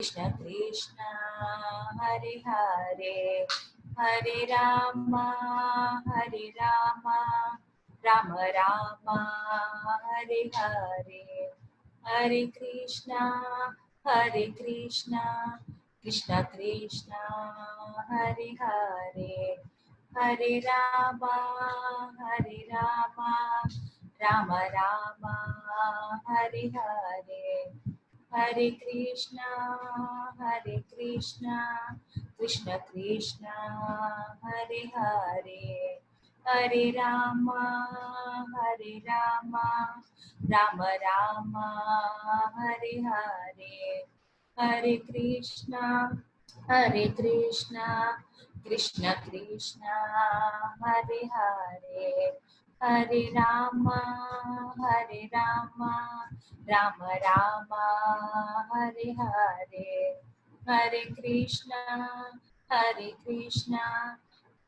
Krishna Krishna Hare Hare, Hare Ram Ram Ram Hare Hare, Hare Krishna Krishna Krishna Hare Hare, Hare Ram Ram Ram Hare Hare, Hare Krishna Krishna Krishna Hare Hare, Hare Ram Ram Ram Hare Hare, Hare Krishna Krishna Krishna Hare Hare, Hare Ram Ram Ram Hare Hare, Hare Krishna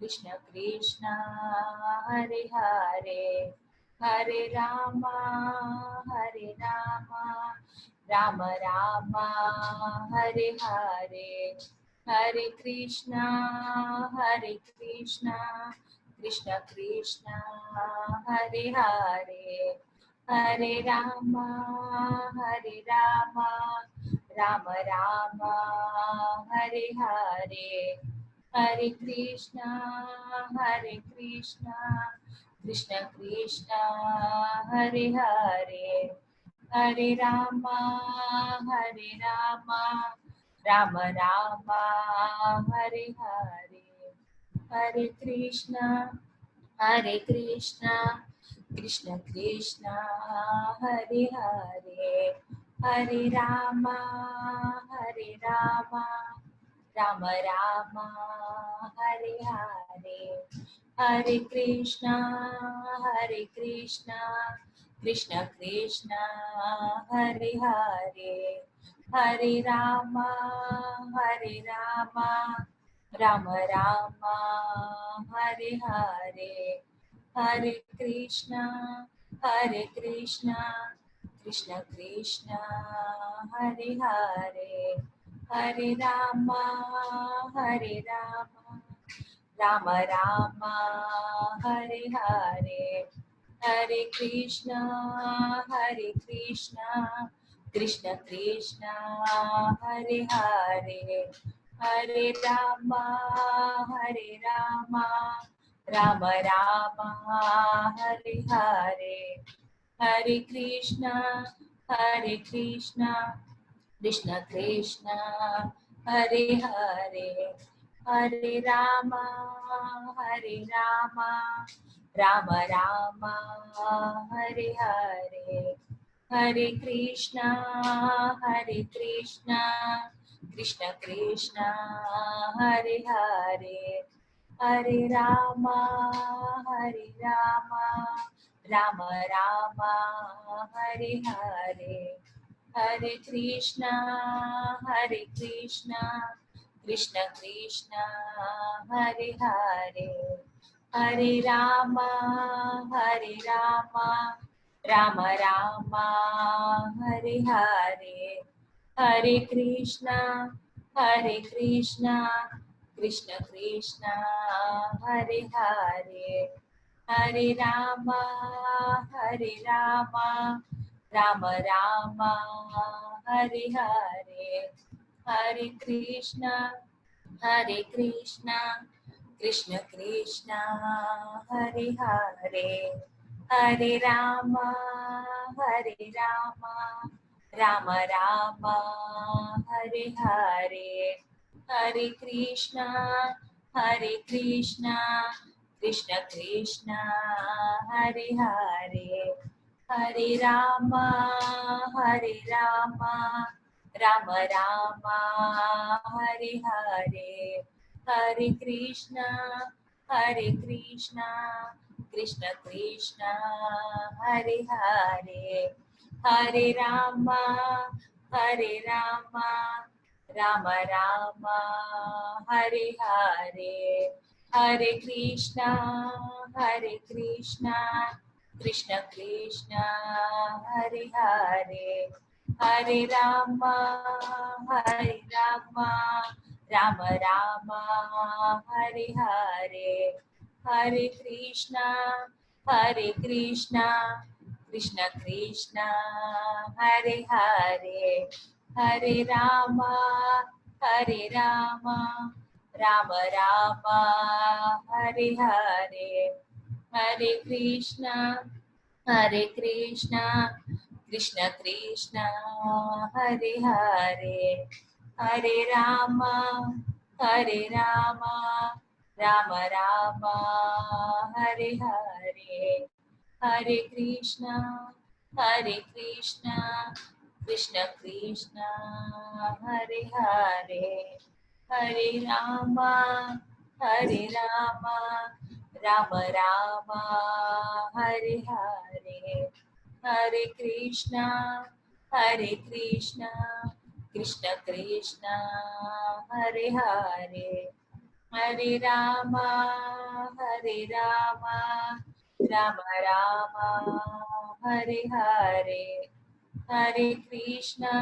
Krishna Krishna Hare Hare, Hare Ram Ram Ram Hare Hare, Hare Krishna Krishna Krishna Hare Hare, Hare Ram Ram Ram Hare Hare, Hare Krishna Krishna Krishna Hare Hare, Hare Ram Ram Ram Hare Hare, Hare Krishna Krishna Krishna Hare Hare, Hare Ram Ram Ram Hare Hare, Hare Krishna Krishna Krishna Hare Hare, Hare Ram Ram Ram Hare Hare, Hare Krishna Krishna Krishna Hare Hare, Hare Ram Ram Ram Hare Hare, Hare Krishna Krishna Krishna Hare Hare, Hare Ram Ram Ram Hare Hare, Hare Krishna Krishna Krishna Hare Hare, Hare Ram Ram Ram Hare Hare, Hare Krishna Krishna Krishna Hare Hare, Hare Ram Ram Ram Hare Hare, Hare Krishna Krishna Krishna Hare Hare, Hare Ram Ram Ram Hare Hare, Hare Krishna Krishna Krishna Hare Hare, Hare Ram Ram Ram Hare Hare, Hare Krishna Krishna Krishna Hare Hare, Hare Ram Ram Ram Hare Hare, Hare Krishna Krishna Krishna Hare Hare, Hare Ram Ram Ram Hare Hare, Hare Krishna Krishna Krishna Hare Hare, Hare Ram Ram Ram Hare Hare, Hare Krishna Krishna Krishna Hare Hare, Hare Rama, Hare Rama, Rama Rama, Hare Hare, Hare Krishna, Krishna Krishna, Hare Hare, Hare Rama, Rama Rama, Hare Hare, Hare Krishna, Krishna Krishna, Hare Hare, Hare Rama, Rama Rama, Hare Hare, Hare Krishna, Krishna Krishna, Hare Hare, Hare Rama, Rama Rama, Hare Hare, Hare Krishna, Krishna Krishna, Hare Hare, Hare Rama, Rama Rama, Hare Hare, Hare Krishna,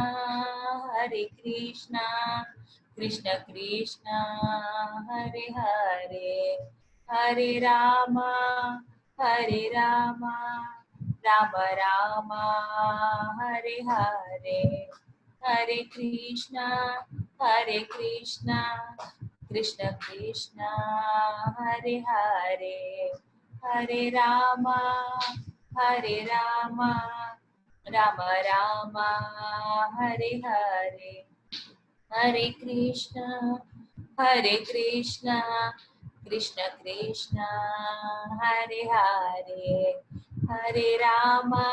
Krishna Krishna, Hare Hare, Hare Rama, Rama Rama, Hare Hare, Hare Krishna, Krishna Krishna, Hare Hare, Hare Rama, Hare Rama, Rama Rama, Hare Hare, Hare Krishna, Krishna Krishna, Hare Hare, Hare Rama,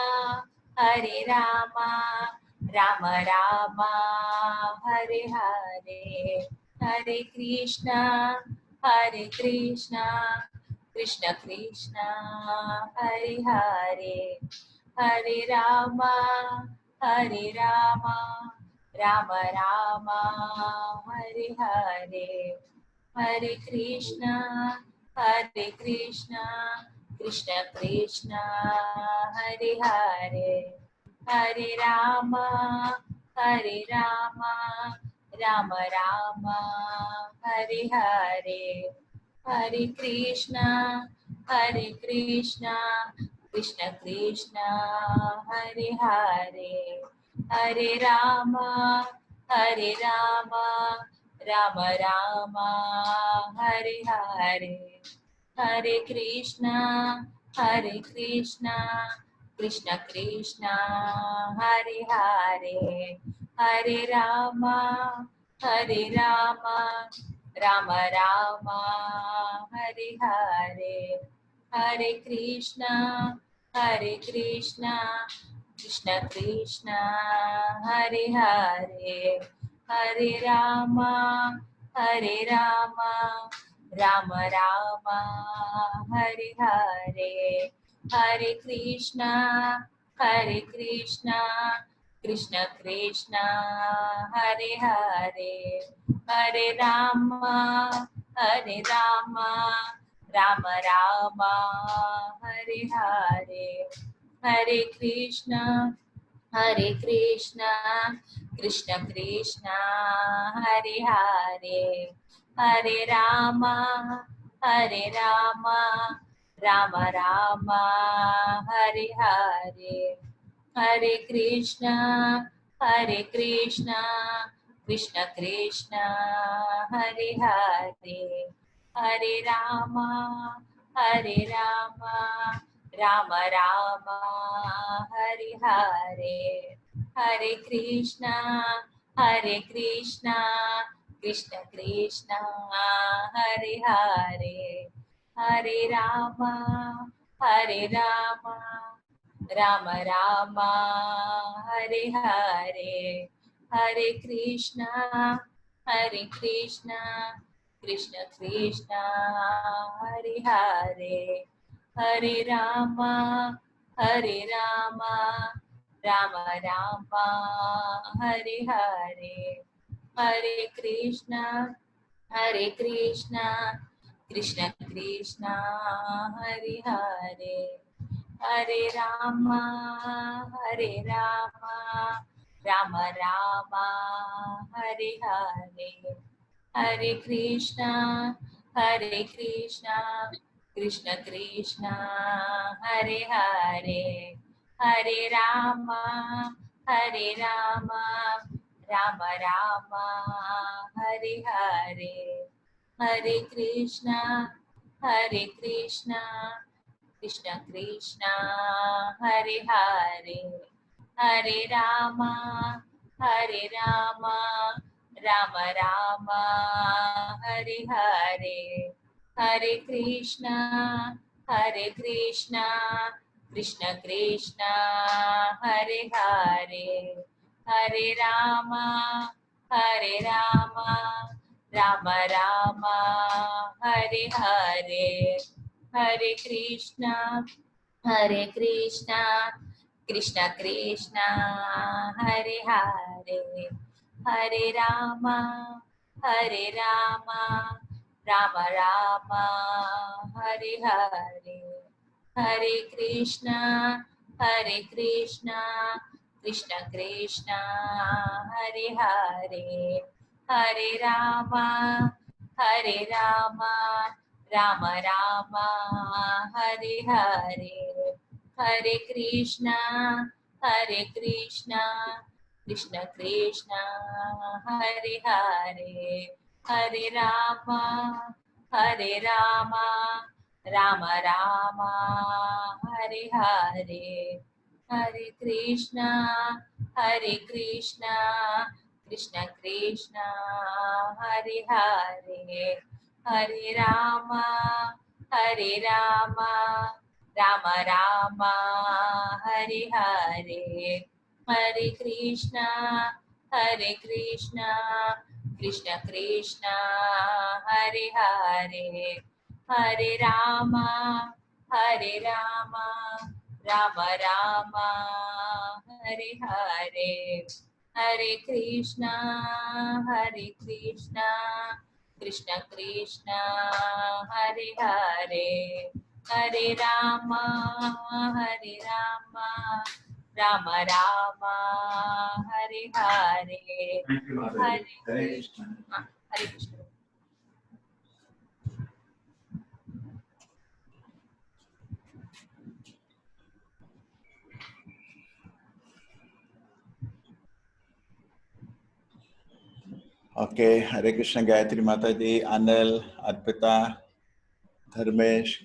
Rama Rama, Hare Hare, Hare Krishna, Krishna Krishna, Hare Hare, Hare Rama, Rama Rama, Hare Hare, Hare Krishna, Krishna Krishna, Hare Hare, Hare Rama, Rama Rama, Hare Hare, Hare Krishna, Krishna Krishna, Hare Hare, Hare Rama, Rama Rama, Hare Hare, Hare Krishna, Krishna Krishna, Hare Hare, Hare Rama, Rama Rama, Hare Hare, Hare Krishna, Krishna Krishna, Hare Hare, Hare Rama, Rama Rama, Hare Hare, Hare Krishna, Krishna Krishna, Hare Hare, Hare Rama, Rama Rama, Hare Hare, Hare Krishna, Krishna Krishna, Hare Hare, Hare Rama, Rama Rama, Hare Hare, Hare Krishna, Krishna Krishna, Hare Hare, Hare Rama, Rama Rama, Hare Hare, Hare Krishna, Krishna Krishna, Hare Hare, Hare Rama, Rama Rama, Hare Hare, Hare Krishna, Krishna Krishna, Hare Hare, Hare Rama, Rama Rama, Hare Hare, Hare Krishna, Krishna Krishna, Hare Hare, Hare Rama, Rama Rama Hare Hare Hare Krishna Krishna Krishna Hare Hare Hare Rama Rama Rama Hare Hare Hare Krishna Krishna Krishna Hare Hare Hare Rama Rama Rama Hare Hare Hare Krishna Krishna Krishna Hare Hare Hare Rama Rama Rama Hare Hare Hare Krishna Krishna Krishna Hare Hare Hare Rama Rama Rama Hare Hare Hare Krishna Krishna Krishna Hare Hare Hare Rama Rama Rama Hare Hare Hare Krishna Krishna Krishna Hare Hare Hare Rama Rama Rama Hare Hare Hare Krishna Krishna Krishna Hare Hare Hare Rama Rama Rama Hare Hare Hare Krishna Krishna Krishna Hare Hare Hare Rama Rama Rama Hare Hare Hare Krishna Krishna Krishna Hare Hare Hare Rama Rama Rama Hare Hare Thank you, Mother. Hare Hare Krishna. Hare Krishna. Okay, Hare Krishna, Gayatri Mataji, Anil, Arpita, Dharmesh,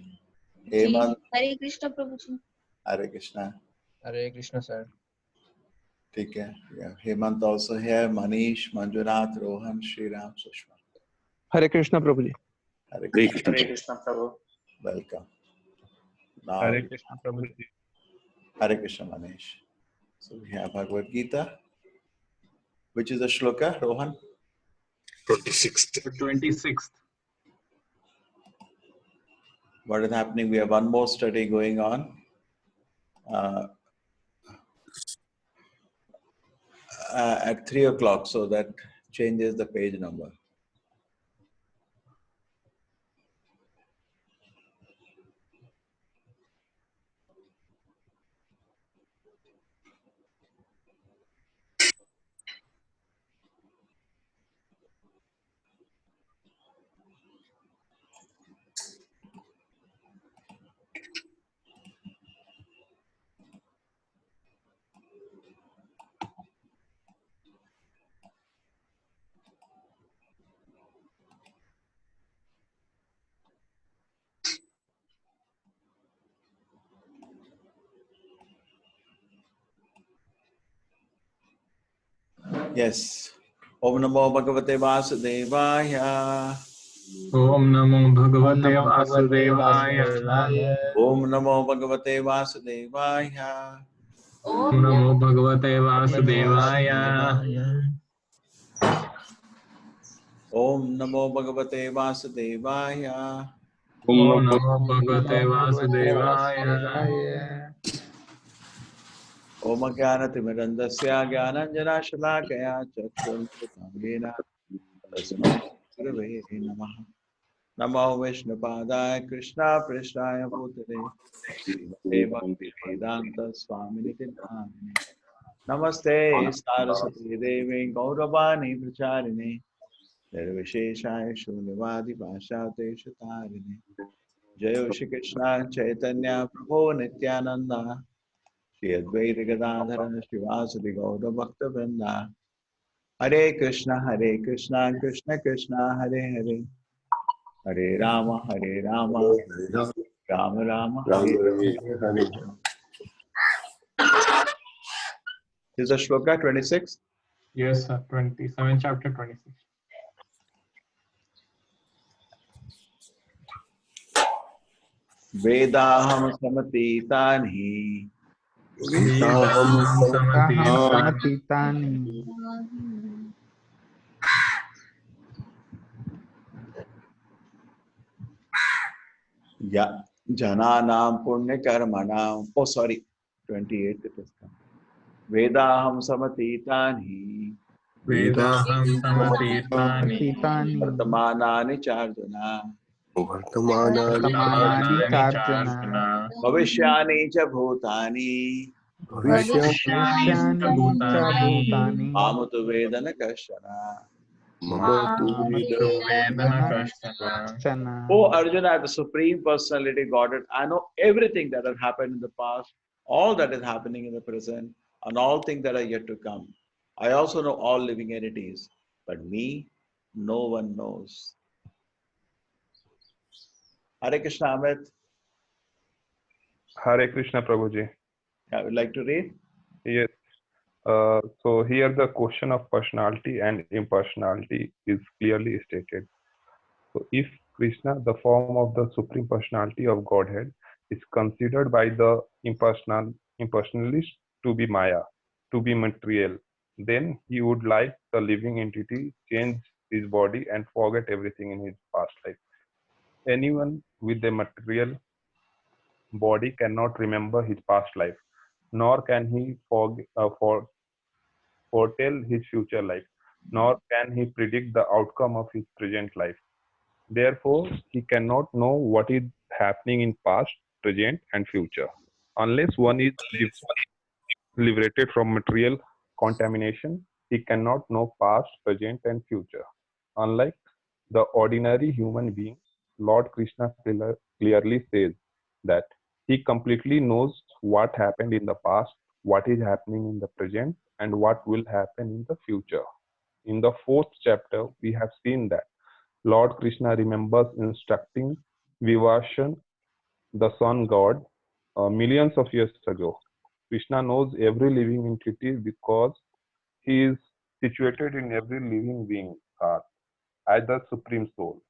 Hemant. Hare Krishna Prabhu ji. Hare Krishna. Hare Krishna, sir. ठीक है. Yeah. Hemant also here. Manish, Manjunath, Rohan, Shriram, Sushma. Hare Krishna Prabhuji. Hare Krishna. Hare Krishna Prabhu. Welcome. Now, Hare Krishna, Prabhuji. Hare Krishna, Manish. So we have Bhagavad Gita. Which is the shloka, Rohan? 26th. What is happening? We have one more study going on. At 3 o'clock, so that changes the page number. Yes. Om Namo Bhagavate Vasudevaya. Om Namo Bhagavate Vasudevaya. Om Namo Bhagavate Vasudevaya. Om Namo Bhagavate Vasudevaya. Om Namo Bhagavate Vasudevaya. Om Namo Bhagavate Vasudevaya. Om Jnanatimirandasya Jnananjana Shalakaya Chakshurmrutambhena Tasmai Gurave Namaha. Namo Vishnupadaya Krishna Prishnaya Bhutale Srimate Bhakti Vedanta Swaminiti Namine Namaste Saraswati Devi Gauravani Pracharine Nirvisheshaya Shunyavadi Bhashate Shatarine Jai Shri Krishna Chaitanya Prabhu Nityananda Shri Advaita Gadadhara Srivasadi Gaura Bhakta Vrinda Hare Krishna Krishna Krishna Hare Hare Hare Rama Rama Rama Hare Hare. This is Shloka 26. Yes, sir. 27, chapter 26. Vedaham samatitani Vedam samatitani Samatitani Ya Jananam Punya Karmanam. Oh, sorry, 28 it is come. Vedaham samatitani Vedaham samatitani Titani Vartamanani Chardana Vartamanani Vartamanani Vartamani Charjana charjana Bhavishyani cha Bhutani Vishyani Vishyani cha bhutani Bhutani Mamatu Vedana Kashana. Mama Mamatu vedana Vedana kashtana. Chana. Oh Arjuna, the Supreme Personality Godhead, I know everything that has happened in the past, all that is happening in the present, and all things that are yet to come. I also know all living entities, but me, no one knows. Hare Krishna, Amit, Hare Krishna Prabhuji. I would like to read. Yes. So here the question of personality and impersonality is clearly stated. So if Krishna, the form of the Supreme Personality of Godhead, is considered by the impersonalist to be Maya, to be material, then he would like the living entity change his body and forget everything in his past life. Anyone with a material body cannot remember his past life, nor can he foretell his future life, nor can he predict the outcome of his present life. Therefore, he cannot know what is happening in past, present, and future. Unless one is liberated from material contamination, he cannot know past, present, and future. Unlike the ordinary human being, Lord Krishna clearly says that he completely knows what happened in the past, what is happening in the present, and what will happen in the future. In the fourth chapter, we have seen that Lord Krishna remembers instructing Vivashan, the sun god, millions of years ago. Krishna knows every living entity because he is situated in every living being's heart as the supreme soul.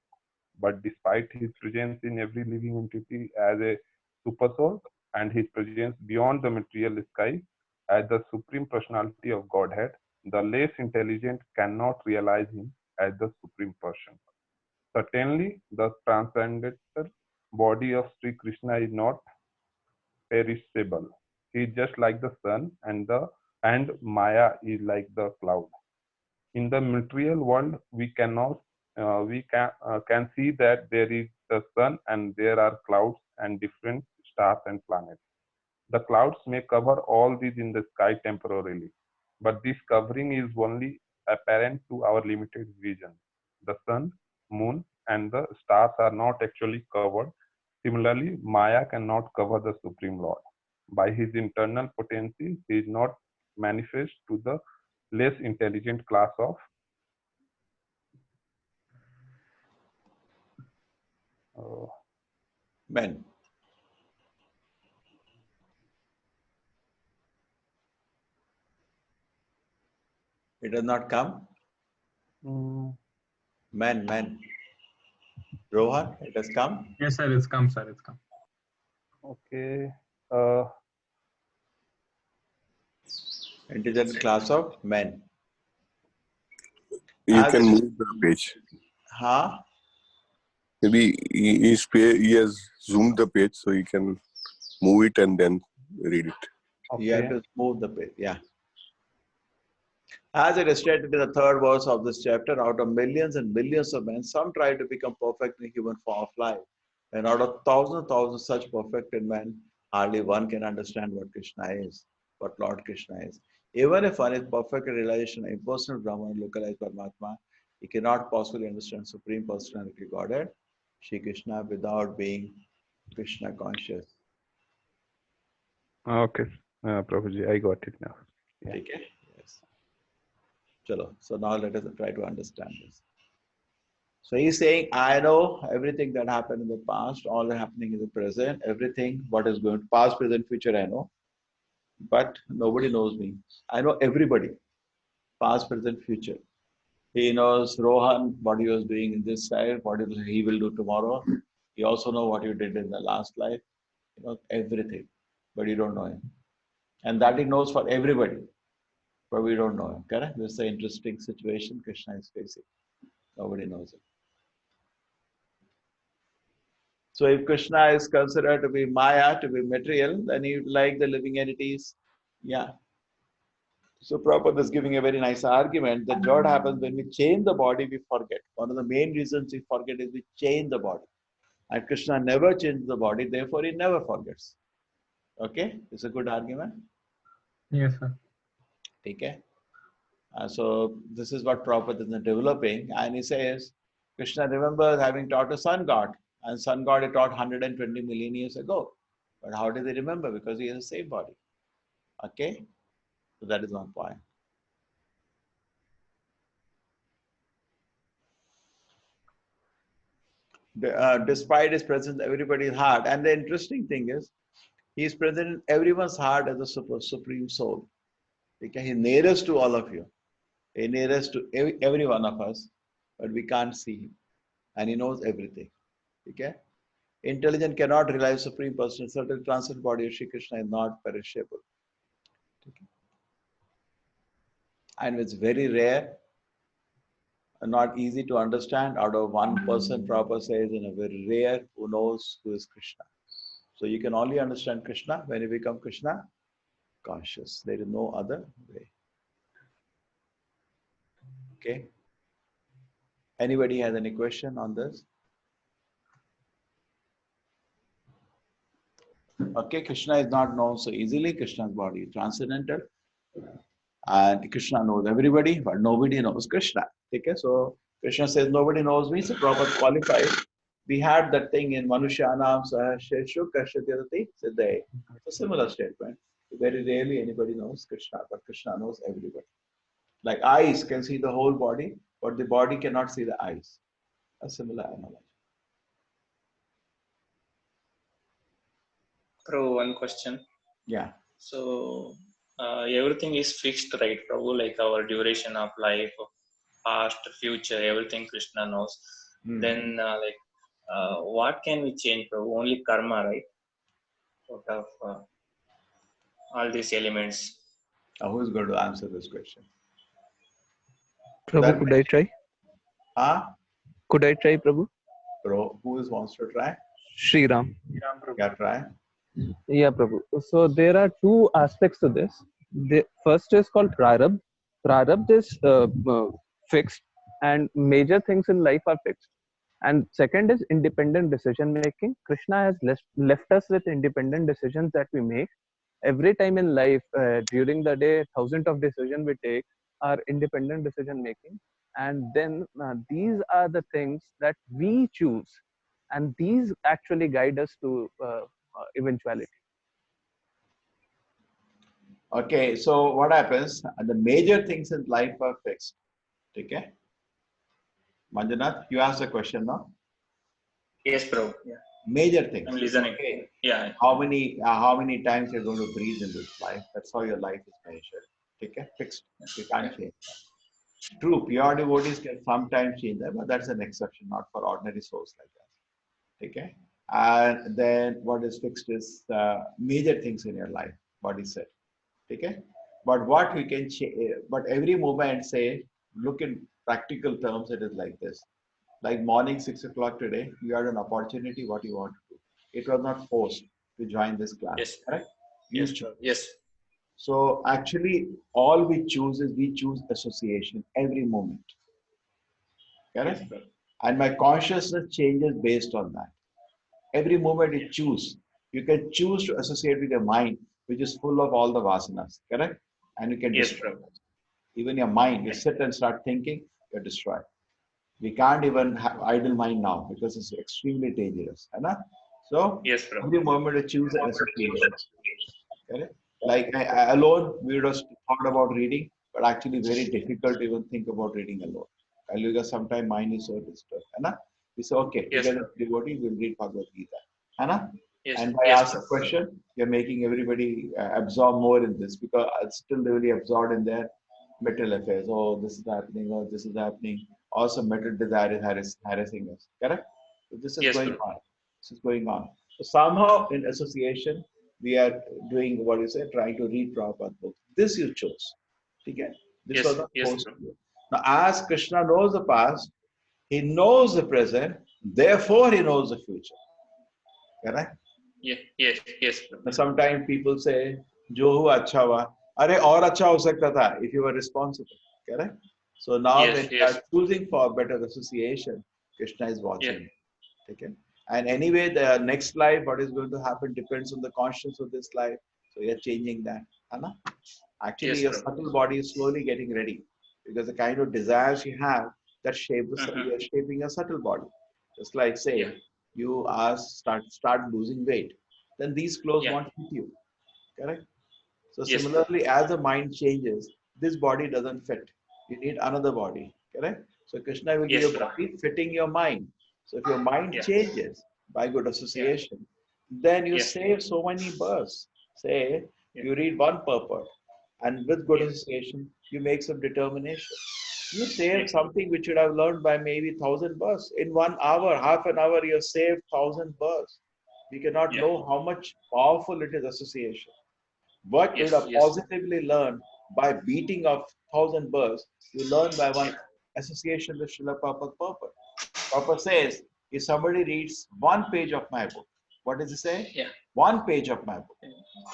But despite his presence in every living entity as a super soul and his presence beyond the material sky as the supreme personality of Godhead, the less intelligent cannot realize him as the supreme person. Certainly, the transcendental body of Sri Krishna is not perishable. He is just like the sun, and Maya is like the cloud. In the material world, we can see that there is the sun and there are clouds and different stars and planets. The clouds may cover all these in the sky temporarily, but this covering is only apparent to our limited vision. The sun, moon, and the stars are not actually covered. Similarly, Maya cannot cover the Supreme Lord. By his internal potency, he is not manifest to the less intelligent class of Men. It does not come. Men. Rohan, it has come. Yes, sir. It's come, sir. It's come. okay. Intelligent class of men. You As can it is, move the page. huh? Maybe he has zoomed the page so you can move it and then read it. You have Okay. to move the page. Yeah. As it is stated in the third verse of this chapter, out of millions and billions of men, some try to become perfect in human form of life. And out of thousands such perfected men, hardly one can understand what Krishna is, what Lord Krishna is. Even if one is perfect realization, impersonal Brahman, localized Paramatma, he cannot possibly understand Supreme Personality Godhead, Shri Krishna, without being Krishna conscious. Okay, Prabhuji, I got it now. Yeah. Okay? Yes. Chalo. So now let us try to understand this. So he's saying, I know everything that happened in the past, all that happening in the present, everything, what is going to past, present, future, I know. But nobody knows me. I know everybody, past, present, future. He knows Rohan, what he was doing in this life, what he will do tomorrow. He also knows what you did in the last life. He knows everything, but you don't know him. And that he knows for everybody, but we don't know him. Correct? This is an interesting situation Krishna is facing. Nobody knows him. So if Krishna is considered to be Maya, to be material, then he would like the living entities. Yeah. So Prabhupada is giving a very nice argument that what happens when we change the body, we forget. One of the main reasons we forget is we change the body. And Krishna never changes the body, therefore he never forgets. Okay? It's a good argument. Yes, sir. Okay? So this is what Prabhupada is developing. And he says, Krishna remembers having taught a sun god. And sun god he taught 120 million years ago. But how did he remember? Because he has the same body. Okay? So that is one point. Despite his presence, everybody's heart. And the interesting thing is, he is present in everyone's heart as a supreme soul. Okay? He's nearest to all of you. He's nearest to every one of us, but we can't see him. And he knows everything. Okay? Intelligence cannot realize Supreme Person. Certain transcendent body of Shri Krishna is not perishable. Okay? And it's very rare and not easy to understand. Out of 1%, Prabhupada says, in a very rare who knows who is Krishna. So you can only understand Krishna when you become Krishna conscious. There is no other way. Okay? Anybody has any question on this? Okay, Krishna is not known so easily. Krishna's body is transcendental. And Krishna knows everybody, but nobody knows Krishna. Okay, so Krishna says, nobody knows me, so Prabhupada qualifies. We had that thing in Manushyanam Sahasheshu Kashyatati Siddhai. It's a similar statement. Very rarely anybody knows Krishna, but Krishna knows everybody. Like eyes can see the whole body, but the body cannot see the eyes. A similar analogy. Prabhu, one question. Yeah. So everything is fixed, right, Prabhu? Like our duration of life, past, future, everything Krishna knows. Then, what can we change, Prabhu? Only karma, right? Out of all these elements. Who is going to answer this question? Prabhu, could I try? Huh? Could I try, Prabhu? Bro, who wants to try? Sri Ram. Yeah, try. Yeah, Prabhu. So there are two aspects to this. The first is called Prarabdha. Prarabdha is fixed, and major things in life are fixed. And second is independent decision making. Krishna has left us with independent decisions that we make. Every time in life, during the day, thousands of decisions we take are independent decision making. And then these are the things that we choose. And these actually guide us to eventuality. Okay, so what happens? The major things in life are fixed. Okay? Manjunath, you asked a question now? Yes, Prabhu. Yeah. Major things. I'm listening. Okay. Yeah. How many times you're going to breathe in this life? That's how your life is measured. Okay? Fixed. You can't change that. True, pure devotees can sometimes change that, but that's an exception, not for ordinary souls like that. Okay? And then what is fixed is major things in your life, what is said. Okay? But what we can change, but every moment, say, look in practical terms, it is like this. Like morning 6 o'clock today, you had an opportunity, what you want to do. It was not forced to join this class. Yes. Correct? Yes, Prabhu. Yes. So actually, all we choose is we choose association every moment. Correct? Yes, And my consciousness changes based on that. Every moment you choose. You can choose to associate with your mind, which is full of all the vasanas. Correct? and you can Yes, destroy. Prabhu. Even your mind, you sit and start thinking, you're destroyed. We can't even have idle mind now because it's extremely dangerous. Right? So Yes, Prabhu. every moment to choose an association. Correct? Like alone, we would have thought about reading, but actually very difficult to even think about reading alone. Kalyuga, sometimes mind is so disturbed. Right? We say, okay, Yes, together with devotee, we'll read Bhagavad Gita. Right? Yes, And I yes, ask a Prabhu. question, you're making everybody absorb more in this because it's still really absorbed in their material affairs. Oh, this is happening, oh, this is happening. Also, material desire is harassing us. Correct? So this is Yes, going Prabhu. on. This is going on. So somehow in association, we are doing what you say, trying to read Prabhupada book. This you chose. Okay? This Yes, was not yes, forced to Prabhu. you. Now, as Krishna knows the past, he knows the present, therefore he knows the future. Correct? Yes, yes, yes, Prabhu. Sometimes people say, "Jo hua acha hua." Are aur acha ho sakta tha if you were responsible. Correct? So now Yes, when you yes, are choosing for better association, Krishna is yes, watching. Okay? And anyway, the next life, what is going to happen depends on the conscience of this life. So you're changing that. Anna? Actually, yes, your Prabhu. subtle body is slowly getting ready because the kind of desires you have that Mhm. you're shaping your subtle body. Just like Yeah, say you are start losing weight, then these clothes yeah, won't fit you. Correct? So yes, Prabhu. similarly, as the mind changes, this body doesn't fit. You need another body. Correct? So Krishna will give Yes, you a Prabhu. body fitting your mind. So if your mind Yeah, changes by good yeah, association, then you yeah, save so many births. Say yeah, you read one purport, and with good yeah, association, you make some determination. You yeah, save something which you would have learned by maybe 1,000 births. In 1 hour, half an hour, you save 1,000 births. We cannot yeah. know how much powerful it is association. What you would Yes, have yes, positively learned by beating of 1,000 births, you learn by one yeah, association with Srila Prabhupada purpose. Prabhupada says, if somebody reads one page of my book, what does he say? yeah, One page of my book.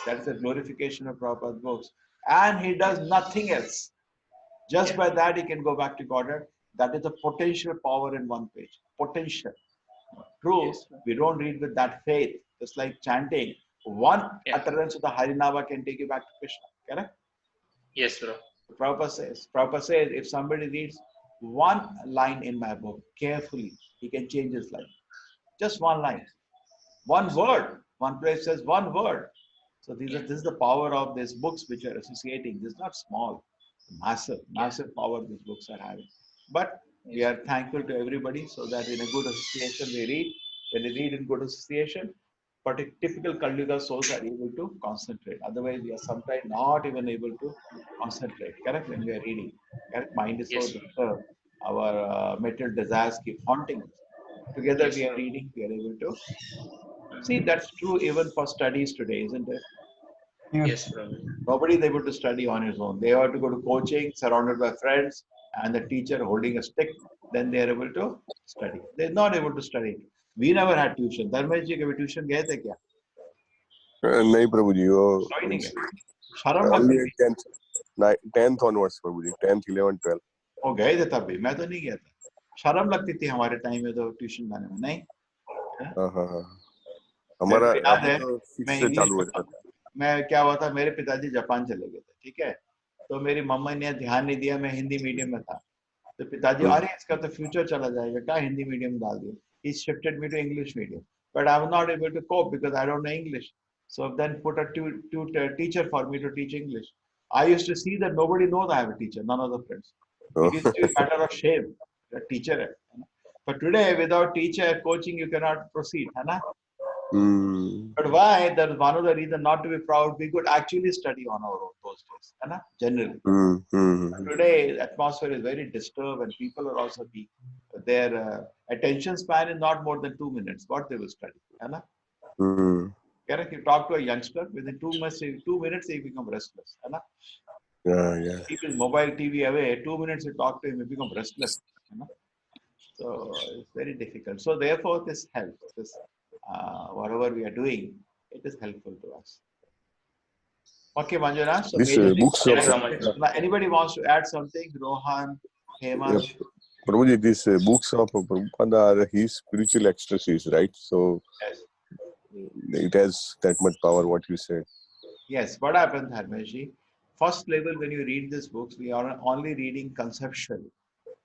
That is the glorification of Prabhupada's books. And he does nothing else. Just yeah. by that, he can go back to Godhead. That is the potential power in one page. Potential. True, Yes, we don't read with that faith. Just like chanting, one yeah, utterance of the Harinama can take you back to Krishna. Correct? yes, bro. Prabhupada says, if somebody reads one line in my book carefully, he can change his life. Just one line. One word. One place says one word. So Yeah, this is the power of these books which are associating. This is not small, massive, yeah, massive power these books are having. But we yes, are thankful to everybody so that in a good association we read. When we read in good association, but typical Kalyuga souls are able to concentrate. Otherwise, we are sometimes not even able to concentrate. Correct? When we are reading, correct? Mind is so yes, disturbed. Our material desires keep haunting us. Together yes, we are bro. reading. We are able to see. That's true even for studies today, isn't it? Yes, bro. Nobody is able to study on his own. They have to go to coaching, surrounded by friends, and the teacher holding a stick. Then they are able to study. They're not able to study. We never had tuition. Dharmesh ji कभी tuition गए थे क्या? नहीं प्रभु जी वो कोई नहीं गए. शर्म लगती only थी. 10th onwards प्रभु जी 10th 11th 12th वो गए थे तब भी. मैं तो नहीं गया था. शर्म लगती थी हमारे टाइम में तो ट्यूशन जाने में. नहीं. हाँ हाँ हाँ मेरे हमारा को याद अभी है तो 6 मैं से इंग्लिश चालू हो में जाता था मैं क्या हुआ था मेरे पिताजी जापान चले गए थे. ठीक है. तो मेरी मम्मा ने ध्यान नहीं दिया. मैं हिंदी मीडियम में था. तो पिताजी अरे इसका तो फ्यूचर चला जाएगा क्या हिंदी मीडियम डाल दिया. He shifted me to English medium, but I was not able to cope because I don't know English. So then put a teacher for me to teach English. I used to see that nobody knows I have a teacher, none of the friends. It used to be a matter of shame. The teacher है ना. But today, without teacher coaching, you cannot proceed, है ना. But why? That is one of the reasons not to be proud. We could actually study on our own those days, है ना. Generally. Today, atmosphere is very disturbed and people are also weak. Their attention span is not more than 2 minutes. What they will study, है ना? Correct? You talk to a youngster within 2 minutes, he become restless, है ना? yeah Keep his mobile TV away. 2 minutes, you talk to him, he become restless, है ना? So it's very difficult. So therefore, this helps. This whatever we are doing, it is helpful to us. Okay, Manjuna. So this major books Thank of you so much, bro. now, anybody wants to add something? Rohan, Hemant. Prabhu ji this books of Prabhupada are his spiritual ecstasies right so Yes. it has that much power what you said Yes. What happens, Dharmesh ji? First level, when you read these books, we are only reading conceptual.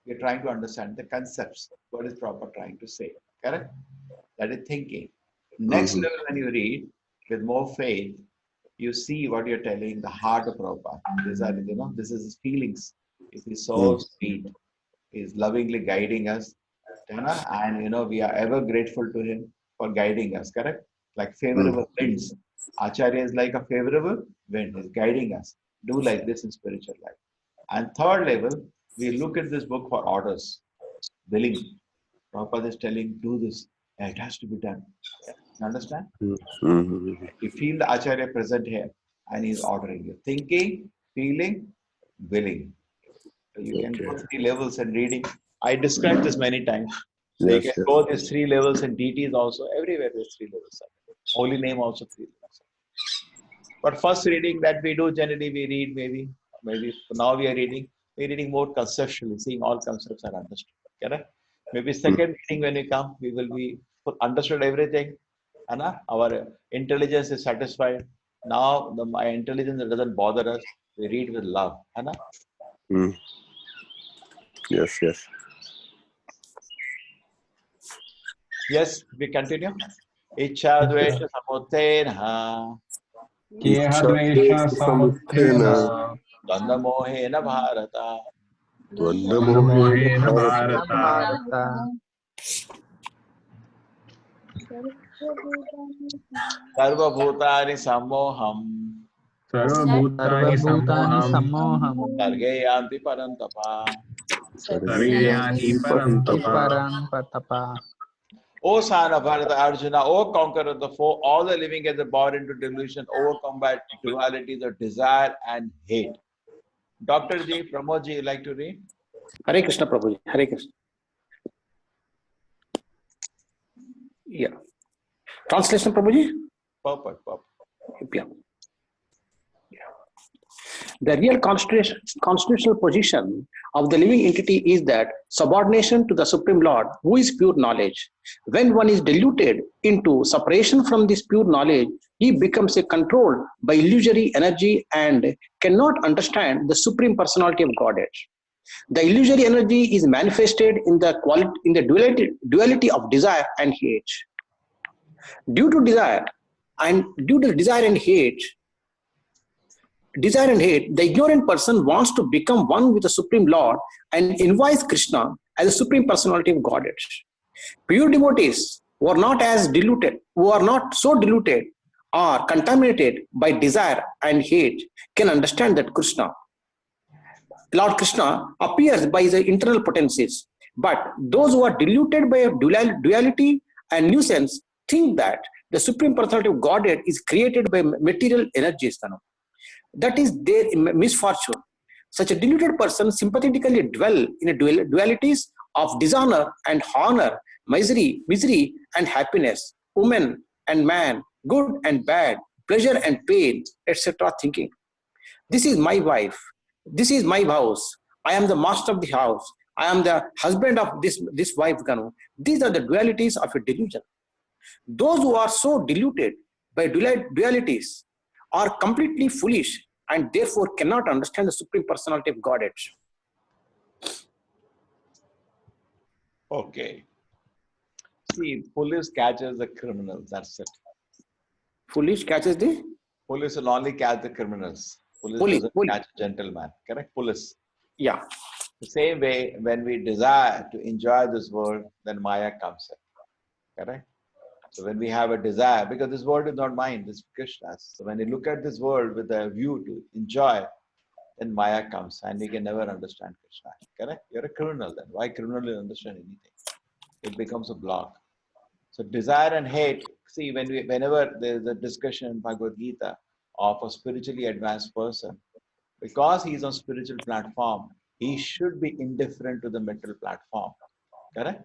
We're trying to understand the concepts, what is Prabhupada trying to say. Correct? That is thinking. Next Mhm. level, when you read with more faith, you see what you're telling, the heart of Prabhupada. These are, this is his feelings. It is so sweet. He is lovingly guiding us. And we are ever grateful to him for guiding us, correct? Like favorable winds. Acharya is like a favorable wind, he's guiding us. Do like this in spiritual life. And third level, we look at this book for orders, willing. Prabhupada is telling, do this. Yeah, it has to be done. You understand? Mhm. You feel the Acharya present here and he's ordering you. Thinking, feeling, willing. So you can Okay. go 3 levels in reading. I described this many times. So you Yes, can yes. go these 3 levels in DTs also. Everywhere there's 3 levels. Holy name also 3 levels. But first reading that we do generally, we read maybe now we are reading. We're reading more conceptually, seeing all concepts are understood. Correct? Maybe second reading when we come, we will be understood everything. And our intelligence is satisfied. Now my intelligence doesn't bother us. We read with love. Mm. Yes, yes. Yes, we continue. Ichha dvesha samutena Kehadvesha samuttena dvanda mohena bharata Mohena Namo Bharata Bharata. sarva bhutani sammoham Sarvabhutani Sarvabhutani Sammoham sammoham. sarge yanti parantapa. Sargayati Iti Parantapa. Parampatapa. O son of Bharata Arjuna, O conqueror of the foe, all the living get bought into delusion, overcome by dualities of desire and hate. Dr. Ji, Pramod Ji, you like to read? Hare Krishna Prabhuji. Hare Krishna. Yeah. Translation Prabhuji? Perfect. Yeah. The real constitutional position of the living entity is that subordination to the Supreme Lord, who is pure knowledge. When one is diluted into separation from this pure knowledge, he becomes controlled by illusory energy and cannot understand the Supreme Personality of Godhead. The illusory energy is manifested in the duality of desire and hate. Due to desire and hate, the ignorant person wants to become one with the Supreme Lord and invites Krishna as the Supreme Personality of Godhead. Pure devotees who are not so diluted or contaminated by desire and hate can understand that Lord Krishna appears by the internal potencies. But those who are diluted by duality and nuisance think that the Supreme Personality of Godhead is created by material energies. That is their misfortune. Such a deluded person sympathetically dwell in a dualities of dishonor and honor, misery and happiness, woman and man, good and bad, pleasure and pain, etc. thinking. This is my wife. This is my house. I am the master of the house. I am the husband of this wife. These are the dualities of a delusion. Those who are so deluded by dualities are completely foolish and therefore cannot understand the Supreme Personality of Godhead. Okay. See, police catches the criminals. That's it. Foolish catches the? Police will only catch the criminals. Police doesn't catch a gentleman. Correct? Police. Yeah. The same way, when we desire to enjoy this world, then Maya comes in. Correct? So when we have a desire, because this world is not mine, this is Krishna's. So when you look at this world with a view to enjoy, then Maya comes and you can never understand Krishna. Correct? You're a criminal then. Why criminal will understand anything? It becomes a block. So desire and hate, see, whenever there's a discussion in Bhagavad Gita of a spiritually advanced person, because he's on spiritual platform, he should be indifferent to the mental platform. Correct?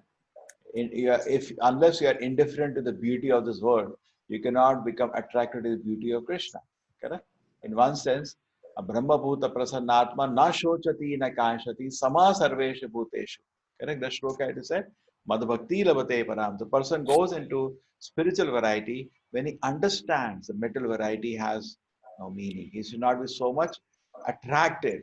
Unless you are indifferent to the beauty of this world, you cannot become attracted to the beauty of Krishna. Correct? In one sense, a Brahma Bhuta Prasannatma na shochati na kanshati sama sarveshu bhuteshu. Correct? The shloka it is said, Madhbhakti labate param. The person goes into spiritual variety when he understands the mental variety has no meaning. He should not be so much attracted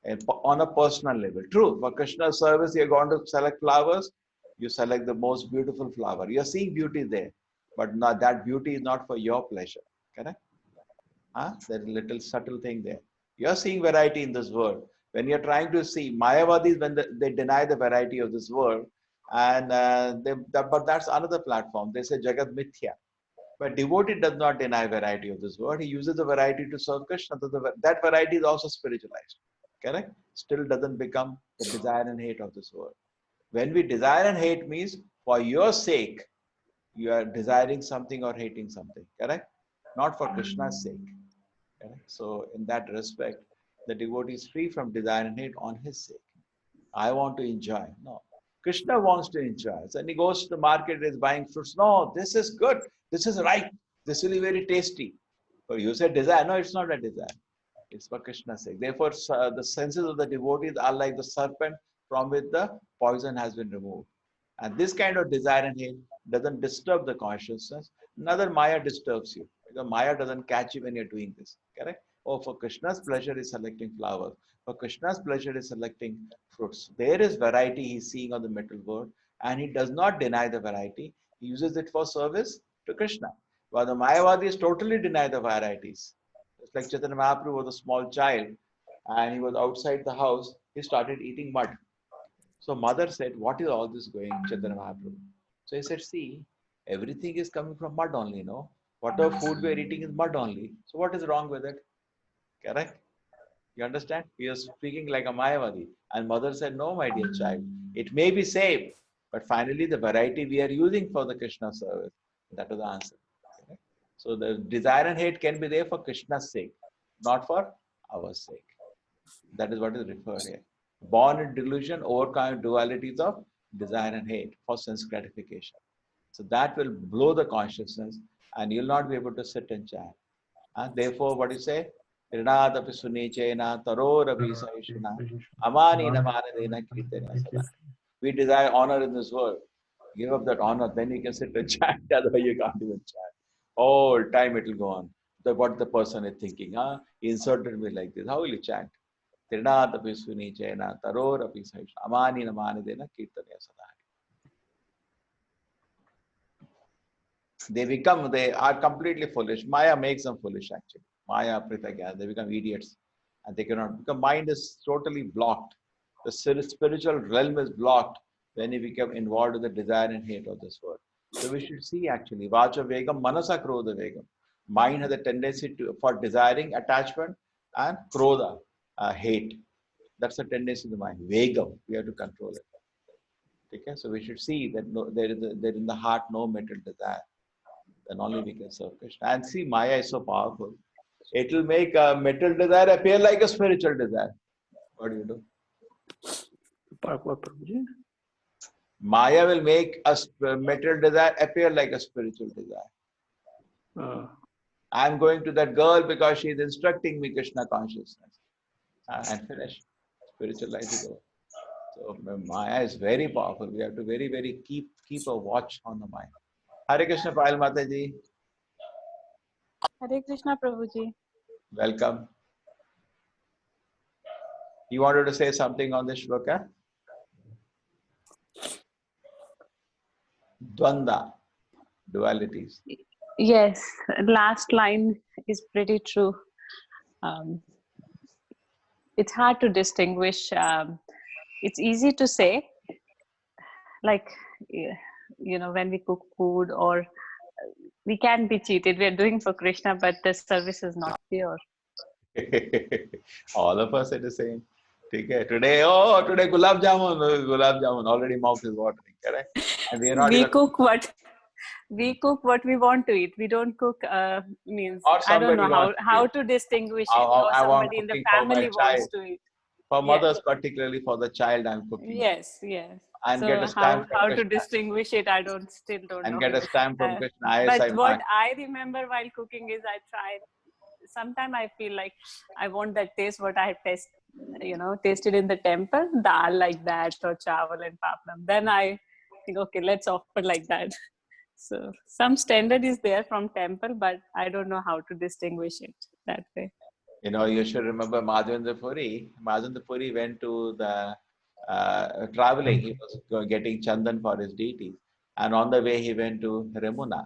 and on a personal level. True, for Krishna's service, you're going to select flowers, you select the most beautiful flower. You're seeing beauty there, but not, that beauty is not for your pleasure. Correct? Huh? There's a little subtle thing there. You're seeing variety in this world. When you're trying to see Mayavadis, when they deny the variety of this world, and but that's another platform. They say Jagat Mithya. But devotee does not deny variety of this world. He uses the variety to serve Krishna. So that variety is also spiritualized. Correct? Still doesn't become the desire and hate of this world. When we desire and hate means for your sake, you are desiring something or hating something. Correct? Not for Krishna's sake. Correct? So in that respect, the devotee is free from desire and hate on his sake. I want to enjoy. No. Krishna wants to enjoy. So when he goes to the market, is buying fruits. No, this is good. This is right. This will be very tasty. But you said desire. No, it's not a desire. It's for Krishna's sake. Therefore, the senses of the devotees are like the serpent from which the poison has been removed. And this kind of desire and hate doesn't disturb the consciousness. Neither Maya disturbs you. Because Maya doesn't catch you when you're doing this. Correct? Oh, for Krishna's pleasure is selecting flowers. For Krishna's pleasure is selecting fruits. There is variety he's seeing on the material world, and he does not deny the variety. He uses it for service to Krishna. While the Mayavadis totally deny the varieties. It's like Chaitanya Mahaprabhu was a small child, and he was outside the house. He started eating mud. So mother said, "What is all this going, Chaitanya Mahaprabhu?" So he said, "See, everything is coming from mud only, no? Whatever food we are eating is mud only. So what is wrong with it?" Correct? You understand? He was speaking like a Mayavadi. And mother said, "No, my dear child, it may be same, but finally the variety we are using for the Krishna service." That was the answer. Correct? So the desire and hate can be there for Krishna's sake, not for our sake. That is what is referred here. Born in delusion, overcome dualities of desire and hate for sense gratification. So that will blow the consciousness and you'll not be able to sit and chant. And therefore, what do you say? Rinadapi sunichena tarorapi saishuna amani namanadena kirtana sada. We desire honor in this world. Give up that honor, then you can sit and chant. Otherwise, you can't even chant. All time it will go on. What the person is thinking. He inserted me like this. How will you chant? Rinadapi sunichena tarorapi saishuna amani namanadena kirtana sada. They are completely foolish. Maya makes them foolish actually. Maya, Pritagya, they become idiots and they cannot, because mind is totally blocked. The spiritual realm is blocked when you become involved with the desire and hate of this world. So we should see actually, Vacha Vegam, Manasa Krodha Vegam. Mind has a tendency for desiring attachment and Krodha, hate. That's a tendency of the mind. Vegam, we have to control it. Okay? So we should see that there is in the heart no material desire. Then only we can serve Krishna. And see, Maya is so powerful. It will make a material desire appear like a spiritual desire. What do you do? Maya will make a material desire appear like a spiritual desire. I'm going to that girl because she is instructing me Krishna consciousness. And finish. Spiritual life is over. So Maya is very powerful. We have to very keep a watch on the mind. Hare Krishna, Payal Mataji. Hare Krishna, Prabhuji. Welcome. You wanted to say something on this shloka? Dvanda, dualities. Yes, last line is pretty true. It's hard to distinguish. It's easy to say, like, when we cook food, or we can be cheated. We are doing for Krishna, but the service is not pure. All of us are the same. Today gulab jamun, already mouth is watering, correct? And we are not we cook what we want to eat. We don't cook means I don't know how to distinguish it. Or somebody in the family wants to eat. For mothers, particularly for the child, I'm cooking. Yes. And so get a stamp how to distinguish it, I still don't know. And get a stamp from Krishna. But what I remember while cooking is I tried. Sometimes I feel like I want that taste what I tasted in the temple, dal like that, or chawal and papram. Then I think, okay, let's offer like that. So some standard is there from temple, but I don't know how to distinguish it that way. You know, you should remember Madhavendra Puri. Madhavendra Puri went to the traveling. He was getting chandan for his deities. And on the way, he went to Remuna.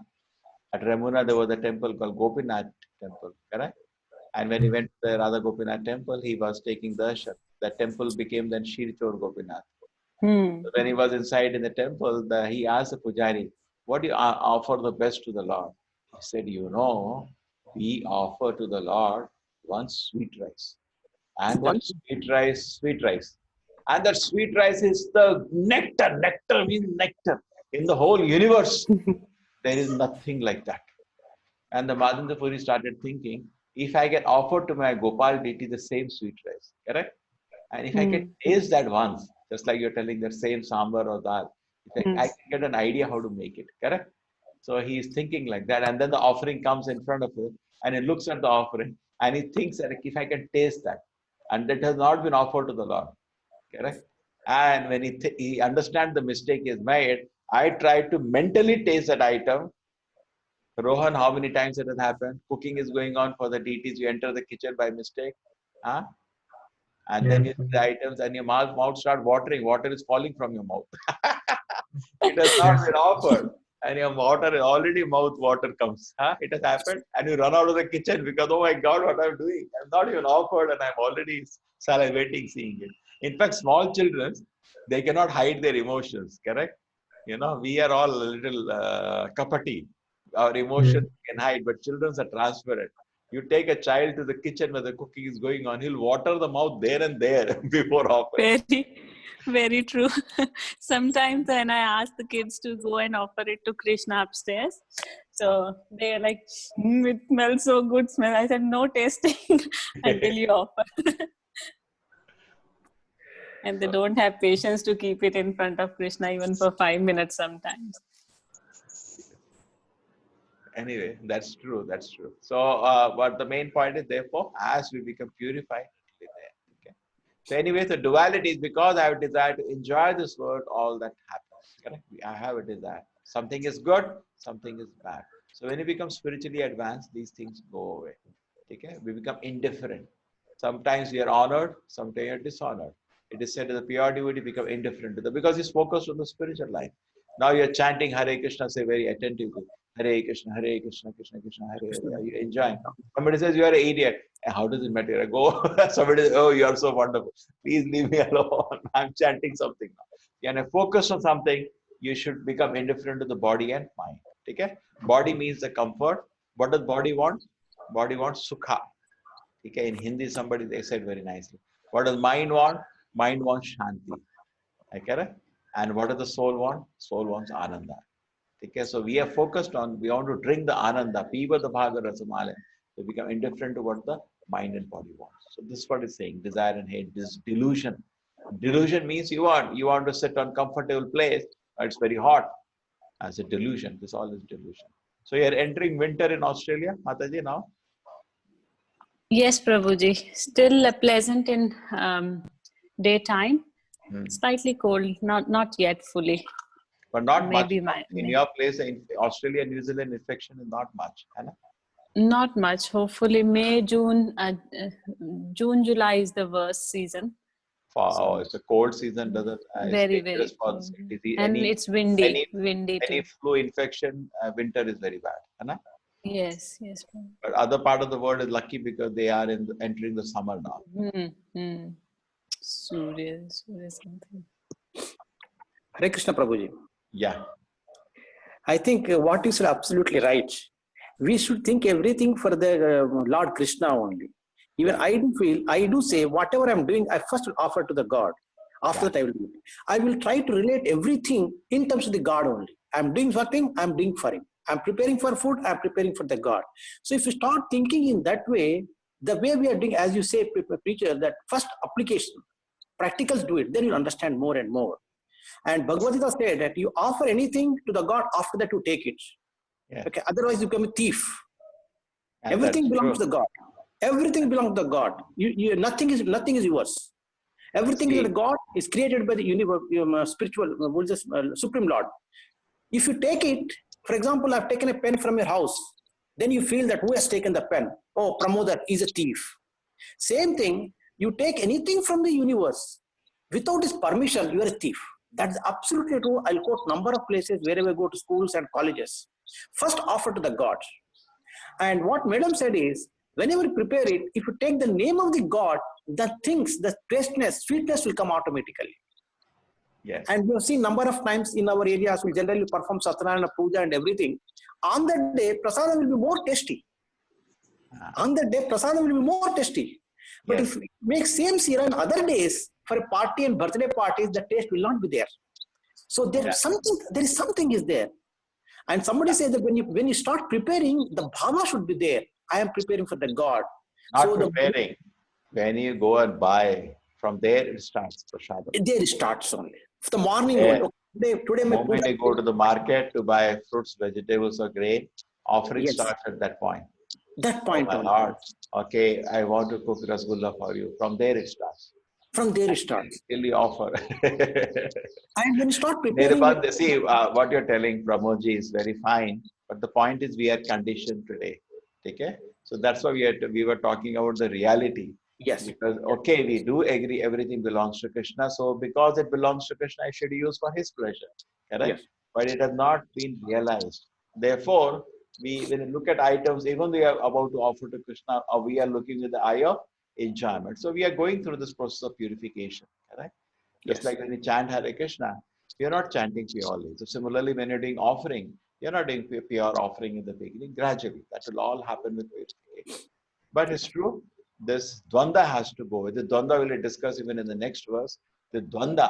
At Remuna, there was a temple called Gopinath temple, correct? And when he went to the Radha Gopinath temple, he was taking darshan. That temple became then Shirchor Gopinath. So when he was inside in the temple, he asked the pujari, what do you offer the best to the Lord? He said, you know, we offer to the Lord one sweet rice. And that sweet rice. And that sweet rice is the nectar. Nectar means nectar. In the whole universe, there is nothing like that. And the Madhavendra Puri started thinking, if I can offer to my Gopal deity the same sweet rice, correct? And if I can taste that once, just like you're telling that same sambar or dal, I can get an idea how to make it, correct? So he is thinking like that. And then the offering comes in front of him and he looks at the offering and he thinks that if I can taste that, and that has not been offered to the Lord, correct? And when he understands the mistake he has made, I tried to mentally taste that item. Rohan, how many times it has happened? Cooking is going on for the deities. You enter the kitchen by mistake. Huh? And then you see the items and your mouth start watering. Water is falling from your mouth. It has not been offered. And your water, already mouth water comes. Huh? It has happened. And you run out of the kitchen because, oh my God, what I'm doing? I'm not even offered and I'm already salivating seeing it. In fact, small children, they cannot hide their emotions, correct? You know, we are all a little kapati. Our emotions can hide, but children are transparent. You take a child to the kitchen where the cooking is going on, he'll water the mouth there and there before offering. Very true. Sometimes when I ask the kids to go and offer it to Krishna upstairs, so they're like, it smells so good. Smell. I said, no tasting until you offer. And they don't have patience to keep it in front of Krishna even for 5 minutes sometimes. Anyway, that's true. That's true. So, but the main point is, therefore, as we become purified, we'll be there. Okay. So, anyway, the duality is because I have a desire to enjoy this world, all that happens. Correct? I have a desire. Something is good, something is bad. So, when you become spiritually advanced, these things go away. Okay? We become indifferent. Sometimes we are honored, sometimes we are dishonored. It is said that the pure devotee become indifferent to them because he's focused on the spiritual life. Now you're chanting Hare Krishna, say very attentively. Hare Krishna, Krishna Krishna, Hare Hare. Are you enjoying? Somebody says you are an idiot. How does it matter? Go. Somebody says, oh, you are so wonderful. Please leave me alone. I'm chanting something now. When you focus on something, you should become indifferent to the body and mind. Okay? Body means the comfort. What does body want? Body wants sukha. Okay? In Hindi, somebody they said very nicely. What does mind want? Mind wants shanti. Okay? And what does the soul want? Soul wants ananda. Okay, so we are focused on, we want to drink the ananda, piva the bhaga rasamala. We become indifferent to what the mind and body wants. So this is what it's saying, desire and hate, this delusion. Delusion means you want to sit on comfortable place, but it's very hot. As a delusion, this all is delusion. So you are entering winter in Australia, Mataji, now? Yes, Prabhuji. Still pleasant in daytime. Slightly cold, not yet fully. But not maybe much. In your place, in Australia, New Zealand, infection is not much. Right? Not much. Hopefully, May, June, July is the worst season. So, it's a cold season. Doesn't very cold. And it's windy. Windy any too. flu infection, winter is very bad. Right? Yes. But other part of the world is lucky because they are entering the summer now. Surya something. Hare Krishna Prabhuji. Yeah. I think what you said absolutely right. We should think everything for the Lord Krishna only. Even I do say, whatever I'm doing, I first will offer to the God. After that, I will try to relate everything in terms of the God only. I'm doing something, I'm doing for Him. I'm preparing for food, I'm preparing for the God. So if you start thinking in that way, the way we are doing, as you say, preacher, that first application, practicals do it, then you'll understand more and more. And Bhagavad Gita said that you offer anything to the God, after that you take it. Yeah. Okay. Otherwise you become a thief. And everything belongs to the God. Everything belongs to the God. Nothing is yours. Everything is the God is created by the universe, spiritual, Supreme Lord. If you take it, for example, I've taken a pen from your house, then you feel that who has taken the pen? Oh, Pramodar is a thief. Same thing, you take anything from the universe without his permission, you are a thief. That's absolutely true. I'll quote number of places wherever I go to schools and colleges. First offer to the gods. And what Madam said is, whenever you prepare it, if you take the name of the god, the things, the tastiness, sweetness will come automatically. Yes. And we have seen number of times in our areas, we generally perform Satyanarayana Puja and everything. On that day, prasadam will be more tasty. On that day, prasadam will be more tasty. But Yes. if we make same seera on other days for a party and birthday parties, the taste will not be there. So there is something is there. And somebody says that when you start preparing, the bhava should be there. I am preparing for the God. Not So preparing. When you go and buy, from there it starts prasadam. there it starts only. The morning, Yeah. today my Moment you go to the market to buy fruits, vegetables, or grain, offering Yes. starts at that point. that point My only. Lord, okay, I want to cook rasgulla for you. From there it starts. From there it starts. Till you offer. And when you start preparing, Nirupam, see, what you're telling, Pramodji, is very fine. But the point is, we are conditioned today. Okay? So that's why we were talking about the reality. yes, Because, okay, we do agree everything belongs to Krishna. So because it belongs to Krishna, I should use for his pleasure. Correct? Yes. But it has not been realized. Therefore, when you look at items, even though we are about to offer to Krishna, or we are looking with the eye of enjoyment. So we are going through this process of purification. Correct? Just Yes. like when you chant Hare Krishna, you're not chanting purely. So similarly, when you're doing offering, you're not doing pure offering in the beginning. Gradually, that will all happen with purification. But it's true, this dvanda has to go. The dvanda we will discuss even in the next verse. The dvanda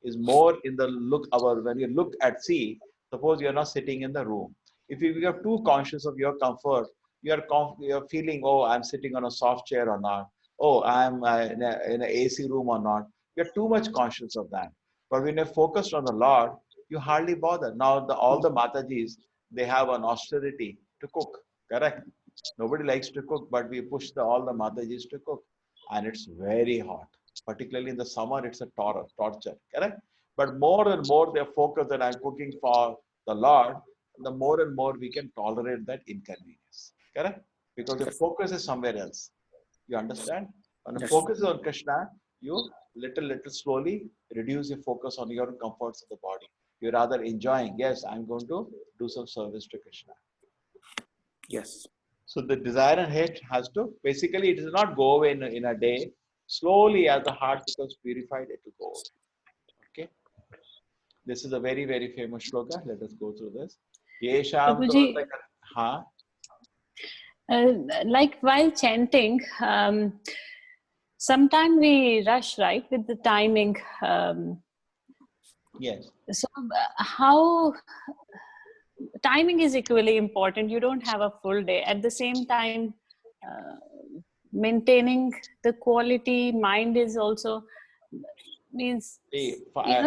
is more in the look. When you look at sea, suppose you're not sitting in the room. If you are too conscious of your comfort, you're feeling, oh, I'm sitting on a soft chair or not. Oh, I'm in an AC room or not. You're too much conscious of that. But when you're focused on the Lord, you hardly bother. Now, all the Matajis, they have an austerity to cook. Correct? Nobody likes to cook, but we push all the Matajis to cook. And it's very hot. Particularly in the summer, it's a torture. Correct? But more and more they're focused that I'm cooking for the Lord, the more and more we can tolerate that inconvenience. Correct? Because the focus is somewhere else. You understand? When the Yes. focus is on Krishna, you little slowly reduce your focus on your comforts of the body. You're rather enjoying, yes, I'm going to do some service to Krishna. Yes. So the desire and hate has to, basically it does not go away in a day. Slowly as the heart becomes purified, it will go away. Okay? This is a very, very famous shloka. Let us go through this. Yesham Prabhuji, ha. like while chanting, sometimes we rush, right, with the timing. Yes. So how timing is equally important. You don't have a full day. At the same time, maintaining the quality mind is also means, See,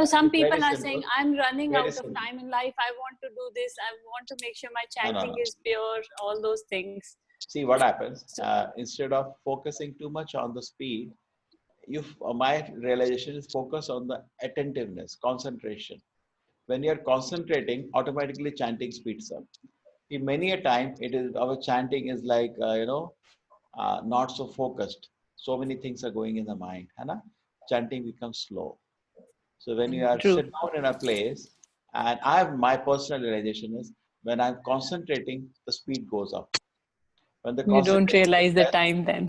some very people are simple. saying, I'm running Very out of simple. time in life. I want to do this. I want to make sure my No, chanting no. is pure, all those things. See what happens. Instead of focusing too much on the speed, my realization is focus on the attentiveness, concentration. When you're concentrating, automatically chanting speeds up. See, many a time our chanting is like not so focused. So many things are going in the mind. Hana? Chanting becomes slow. So when you are True. sit down in a place, and my personal realization is when I'm concentrating, the speed goes up. When the You don't concentration realize is the less, time then.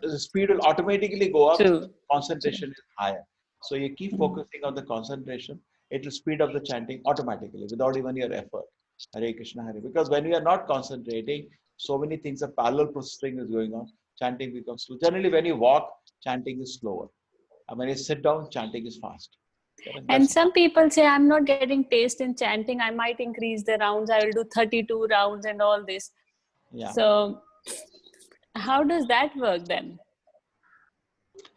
the speed will automatically go up. True. Concentration is higher. So you keep focusing on the concentration, it will speed up the chanting automatically without even your effort. Hare Krishna, Hare. Because when we are not concentrating, so many things, a parallel processing is going on. Chanting becomes slow. Generally, when you walk, chanting is slower. And when you sit down, chanting is fast. And That's some people say, I'm not getting taste in chanting. I might increase the rounds. I will do 32 rounds and all this. yeah. So how does that work then?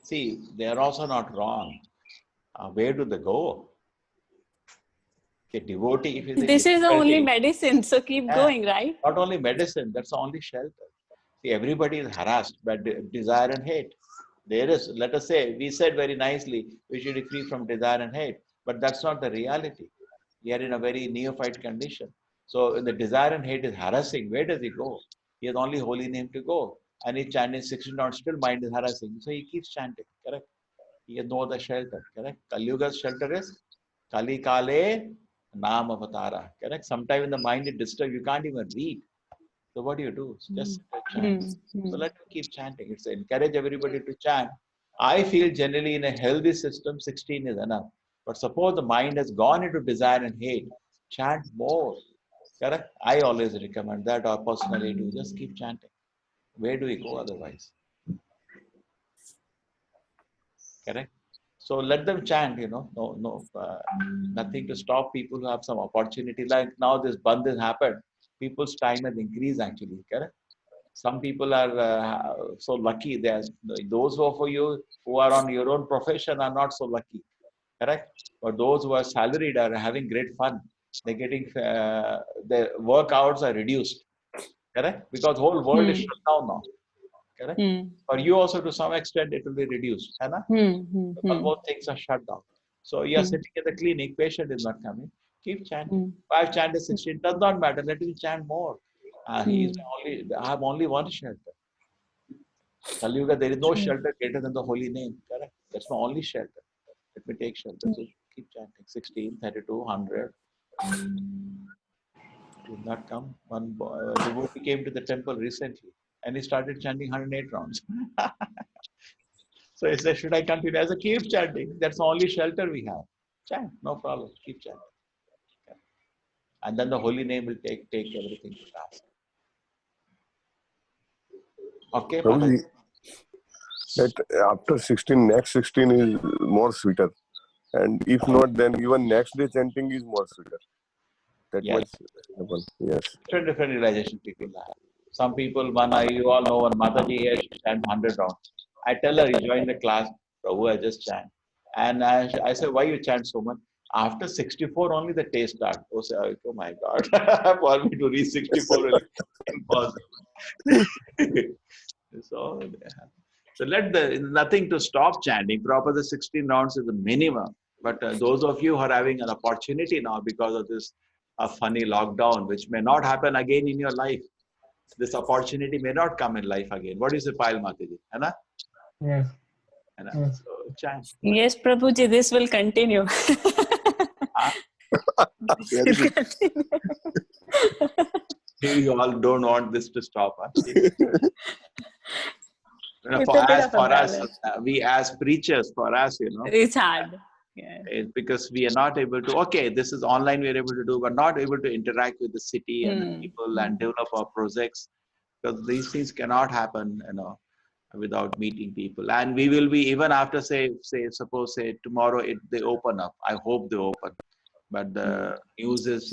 See, they are also not wrong. Where do they go? A devotee, if he's This is the only difficulty, medicine. So keep going, right? not only medicine, that's the only shelter. See, everybody is harassed by desire and hate. There is, let us say, we said very nicely, we should be free from desire and hate, but that's not the reality. We are in a very neophyte condition. So when the desire and hate is harassing, where does he go? He has only holy name to go. and he's chanting 16 rounds, still mind is harassing. So he keeps chanting, correct? He has no other shelter, correct? Kali Yuga's shelter is Kali Kale Naam Avatara, correct? Sometimes when the mind is disturbed, you can't even read. So what do? Just chant. So let him keep chanting. It's encourage everybody to chant. I feel generally in a healthy system, 16 is enough. But suppose the mind has gone into desire and hate, chant more. Correct? I always recommend that, or personally do. Just keep chanting. Where do we go otherwise? Correct? So let them chant, nothing to stop people who have some opportunity. Like now this Bandh has happened. People's time has increased actually, correct? Some people are so lucky. Those who are on your own profession are not so lucky, correct? But those who are salaried are having great fun. They're getting their work hours are reduced, correct? Because whole world is shut down now, correct? For you also to some extent it will be reduced, right? Almost things are shut down. So you are sitting in the clinic, patient is not coming. Keep chanting. 5 chanted 16 does not matter. Let him chant more. I have only one shelter. Kali Yuga, there is no shelter greater than the holy name. Correct? That's my only shelter. Let me take shelter. So keep chanting. 16, 32, 100. Did not come. One devotee came to the temple recently and he started chanting 108 rounds. So he said, should I continue? I said, keep chanting. That's the only shelter we have. Chant, no problem. Keep chanting. Okay. And then the holy name will take everything to task. Okay, Prabhuji, that after 16, next 16 is more sweeter. And if not, then even next day chanting is more sweeter. That much happen. Yes. Different realization people have. Some people, you all know, when Mataji here, she chant 100 rounds. I tell her, you join the class, Prabhu, I just chant. And I say, why you chant so much? After 64, only the taste starts. Oh my God, for me to reach 64 is impossible. So nothing to stop chanting. Proper the 16 rounds is the minimum. But those of you who are having an opportunity now because of this funny lockdown, which may not happen again in your life. This opportunity may not come in life again. What is it, Payal Mataji? Anna? Yes. Anna? Yes. So, chant. Yes, Prabhuji, this will continue. You all don't want this to stop. We as preachers, it's hard. Yeah. Because we are not able to, this is online, we are able to do, but not able to interact with the city and the people and develop our projects, because these things cannot happen, without meeting people. And we will be, even after suppose tomorrow they open up. I hope they open. But the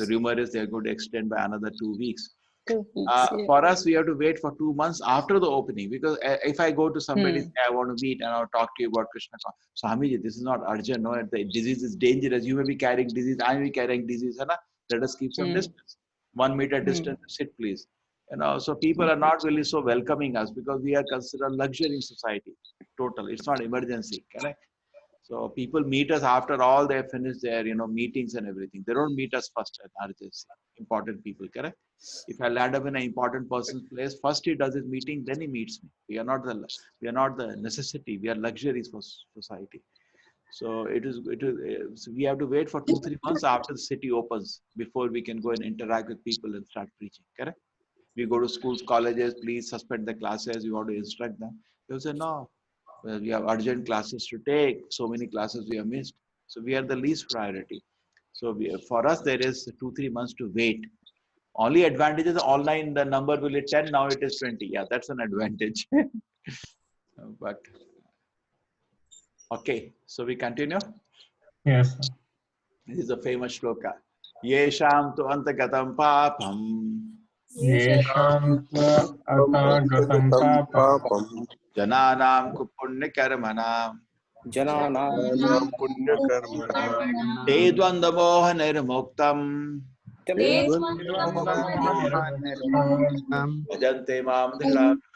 rumor is they're going to extend by another 2 weeks. For us, we have to wait for 2 months after the opening, because if I go to somebody, say, I want to meet and I'll talk to you about Krishna. Swamiji, this is not urgent. No, the disease is dangerous. You may be carrying disease. I may be carrying disease. Let us keep some distance. 1 meter distance. Sit, please. So people are not really so welcoming us because we are considered luxury in society. Total. It's not emergency. Correct? So people meet us after all they have finished their, meetings and everything. They don't meet us first at RJC. Important people, correct? If I land up in an important person's place, first he does his meeting, then he meets me. We are not the necessity. We are luxuries for society. So we have to wait for 2-3 months after the city opens before we can go and interact with people and start preaching, correct? We go to schools, colleges, please suspend the classes. You want to instruct them. They'll say, no. Well, we have urgent classes to take. So many classes we have missed. So we are the least priority. So for us, there is 2-3 months to wait. Only advantage is online, the number will be 10, now it is 20. Yeah, that's an advantage. But, okay, so we continue? Yes. This is a famous shloka. Yesham tu antagatam papam. Yesham atagatam papam. Jananam punya karmanam. Jananam punya karmanam. Te dvandamoha nirmuktam. Bhajante mam dhritam.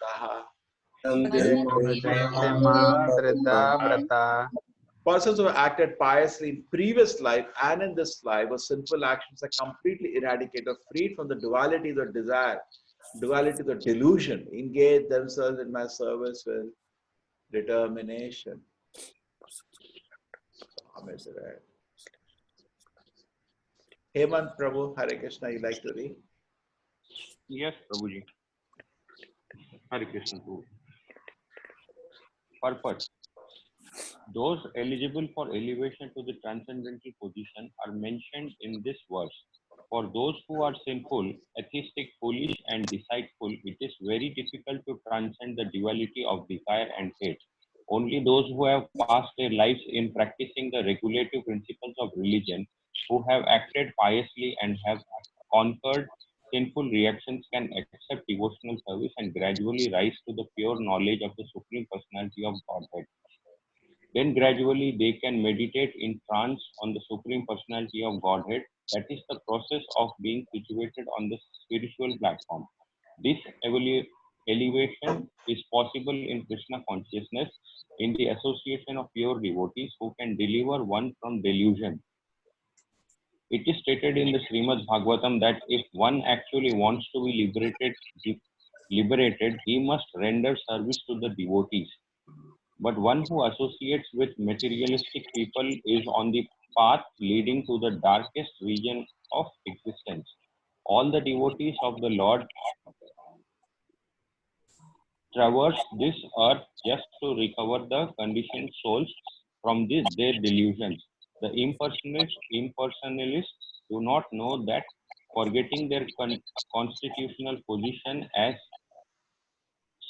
Persons who have acted piously in previous life and in this life, where sinful actions are completely eradicated, freed from the dualities of desire Duality, the delusion, engage themselves in my service with determination. Hemant Prabhu, Hare Krishna, you like to read? Yes, Prabhuji. Hare Krishna Prabhu. Purpose. Those eligible for elevation to the transcendental position are mentioned in this verse. For those who are sinful, atheistic, foolish, and deceitful, it is very difficult to transcend the duality of desire and hate. Only those who have passed their lives in practicing the regulative principles of religion, who have acted piously and have conquered sinful reactions, can accept devotional service and gradually rise to the pure knowledge of the Supreme Personality of Godhead. Then gradually they can meditate in trance on the Supreme Personality of Godhead. That is the process of being situated on the spiritual platform. This elevation is possible in Krishna consciousness in the association of pure devotees who can deliver one from delusion. It is stated in the Srimad Bhagavatam that if one actually wants to be liberated, he must render service to the devotees. But one who associates with materialistic people is on the path leading to the darkest region of existence. All the devotees of the Lord traverse this earth just to recover the conditioned souls from their delusions. The impersonalists do not know that forgetting their constitutional position as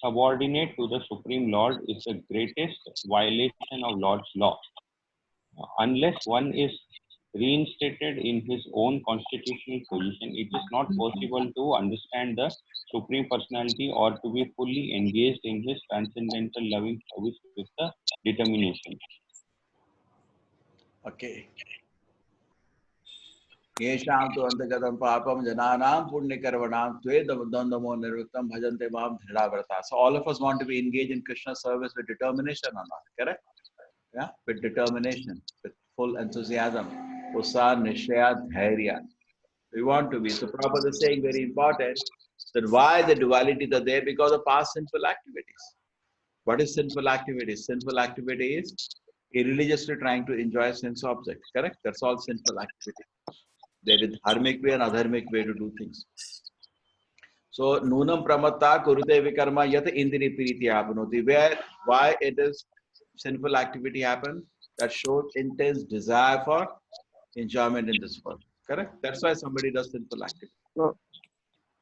subordinate to the Supreme Lord is the greatest violation of Lord's law. Unless one is reinstated in his own constitutional position, it is not possible to understand the Supreme Personality or to be fully engaged in his transcendental loving service with the determination. Okay. Yesham tu antagatam papam jananam punnikarvanam twedamudandamo nirvittam bhajante mam dhridavrata. So all of us want to be engaged in Krishna service with determination or not, correct? Yeah, with determination, with full enthusiasm. Usa nishya dhairya. We want to be. So Prabhupada is saying very important that why the dualities are there? Because of past sinful activities. What is sinful activity? Sinful activity is irreligiously trying to enjoy sense object, correct? That's all sinful activity. There is dharmic way and adharmic way to do things. So nunam pramatta kurute vikarma yat indri priti apnoti. Why it is sinful activity happen? That shows intense desire for enjoyment in this world. Correct? That's why somebody does sinful activity.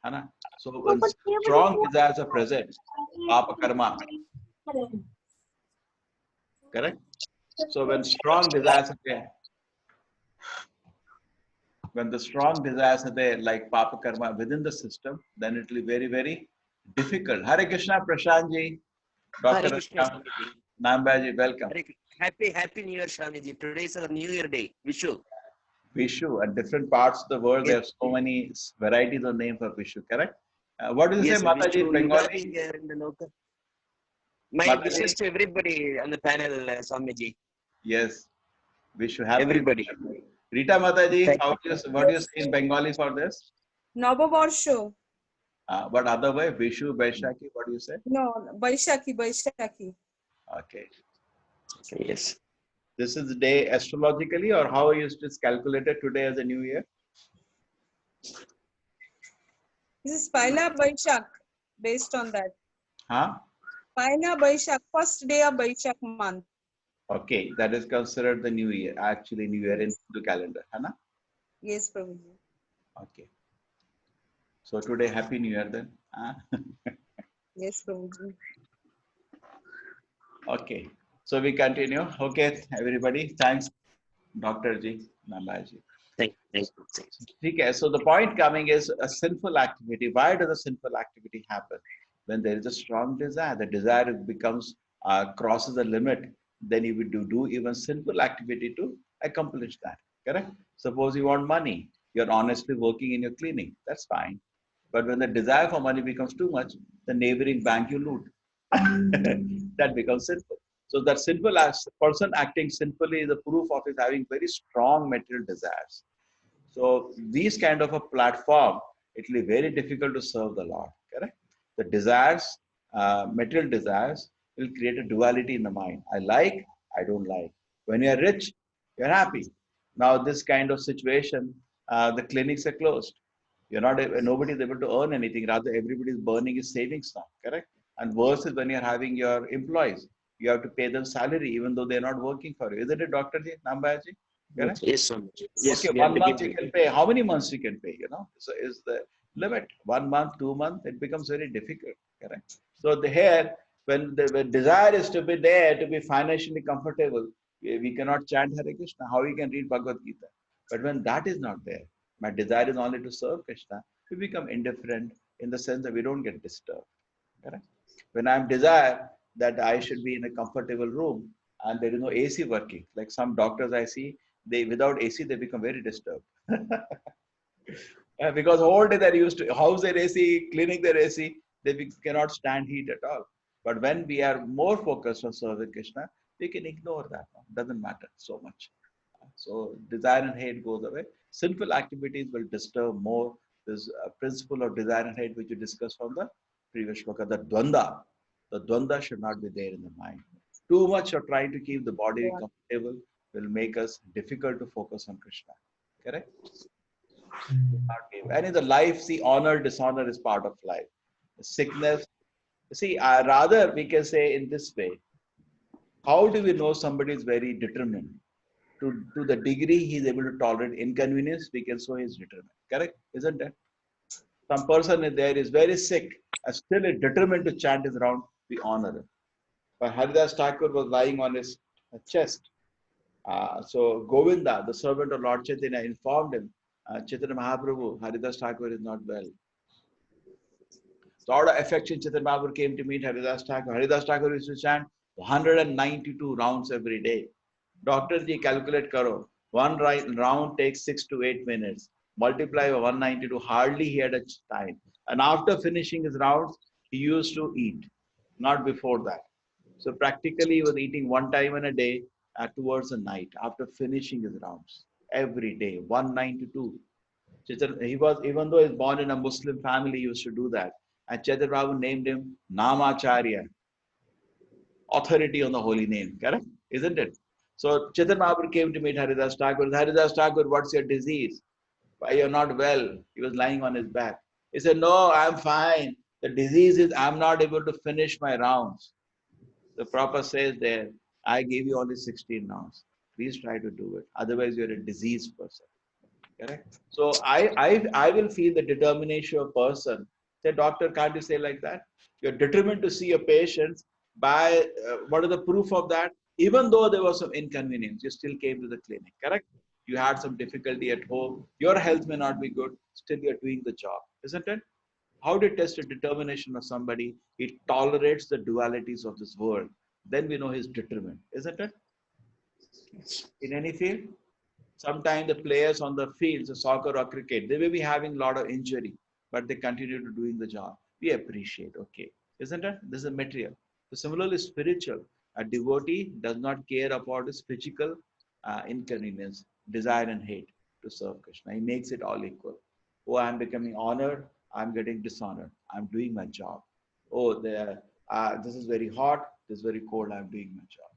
Hana? So when strong desires are present, papa karma. Correct? So when strong desires are there, when the strong desires are there, like papa karma within the system, then it will be very, very difficult. Hare Krishna, Prashantji, Dr. Nambaji, welcome. Happy New Year, Swamiji. Today is our New Year day. Vishu. Vishu. At different parts of the world, there are so many varieties of names for Vishu, correct? What do you say, Mataji, Bengali? My wishes to everybody on the panel, Swamiji. Yes. Vishu, happy. Everybody. Rita Mataji, what do you say in Bengali for this? Noboborsho. But other way, Vishu, Vaishaki, what do you say? No, Vaishaki. Okay. Yes. This is the day astrologically, or how is this calculated today as a new year? This is Paila Vaishak, based on that. Huh? Paila Vaishak, first day of Vaishak month. Okay, that is considered the new year, actually new year in the calendar, Hana? Yes, Prabhuji. Okay. So today, Happy New Year then. Huh? Yes, Prabhuji. Okay. So we continue. Okay, everybody. Thanks, Dr. Ji, Nambaji. Thank you. Okay, so the point coming is a sinful activity. Why does a sinful activity happen? When there is a strong desire, the desire becomes crosses the limit, then you would do even sinful activity to accomplish that. Correct? Suppose you want money, you're honestly working in your clinic. That's fine. But when the desire for money becomes too much, the neighboring bank you loot. That becomes sinful. So that sinful person acting sinfully is a proof of his having very strong material desires. So these kind of a platform, it will be very difficult to serve the Lord. The desires, material desires, will create a duality in the mind. I like, I don't like. When you are rich, you're happy. Now, this kind of situation, the clinics are closed. You're not, nobody is able to earn anything. Rather, everybody is burning his savings now, correct? And worse is when you're having your employees. You have to pay them salary even though they're not working for you. Isn't it, Dr. Ji, Nambaji? Correct? Yes, Swamiji. Yes, Okay, we have 1 to month give you can pay. How many months you can pay, So is the limit 1 month, 2 months, it becomes very difficult, correct? So here, when the desire is to be there, to be financially comfortable, we cannot chant Hare Krishna. How we can read Bhagavad Gita? But when that is not there, my desire is only to serve Krishna, we become indifferent in the sense that we don't get disturbed, correct? When I'm desire that I should be in a comfortable room and there is no AC working, like some doctors I see, they without AC they become very disturbed. Because whole day they're used to house their AC, cleaning their AC, cannot stand heat at all. But when we are more focused on serving Krishna, we can ignore that. Doesn't matter so much. So desire and hate goes away. Sinful activities will disturb more this principle of desire and hate which we discussed from the previous shloka, the dvanda. The dvanda should not be there in the mind. Too much of trying to keep the body comfortable will make us difficult to focus on Krishna. Correct? And in the life, see, honor, dishonor is part of life. Sickness. See, rather we can say in this way, how do we know somebody is very determined? To the degree he is able to tolerate inconvenience, we can say he is determined. Correct? Isn't it? Some person is there is very sick and still is determined to chant his round, we honor him. But Haridas Thakur was lying on his chest. So Govinda, the servant of Lord Chaitanya, informed him, Chaitanya Mahaprabhu, Haridas Thakur is not well. So out of affection, Chaitanya Mahaprabhu came to meet Haridas Thakur. Haridas Thakur used to chant 192 rounds every day. Doctor ji, calculate karo. One round takes 6 to 8 minutes. Multiply by 192, hardly he had a time. And after finishing his rounds, he used to eat, not before that. So practically he was eating one time in a day towards the night after finishing his rounds. Every day, 192. He was, even though he was born in a Muslim family, he used to do that. And Chaitanya Prabhu named him Namacharya, authority on the holy name, correct? Isn't it? So Chaitanya Mahaprabhu came to meet Haridas Thakur. Haridas Thakur, what's your disease? Why you're not well? He was lying on his back. He said, no, I'm fine. The disease is I'm not able to finish my rounds. The Prabhupada says there, I gave you only 16 rounds. Please try to do it. Otherwise, you're a diseased person. Correct? So I will feel the determination of a person. Say, doctor, can't you say like that? You're determined to see your patients. By what is the proof of that? Even though there was some inconvenience, you still came to the clinic. Correct? You had some difficulty at home. Your health may not be good. Still, you're doing the job. Isn't it? How do you test the determination of somebody? He tolerates the dualities of this world. Then we know he's determined. Isn't it? In any field, sometimes the players on the fields of soccer or cricket, they may be having a lot of injury, but they continue to doing the job. We appreciate, okay. Isn't it? This is a material. So similarly, spiritual. A devotee does not care about his physical inconvenience, desire and hate to serve Krishna. He makes it all equal. Oh, I'm becoming honored. I'm getting dishonored. I'm doing my job. Oh, this is very hot. This is very cold. I'm doing my job.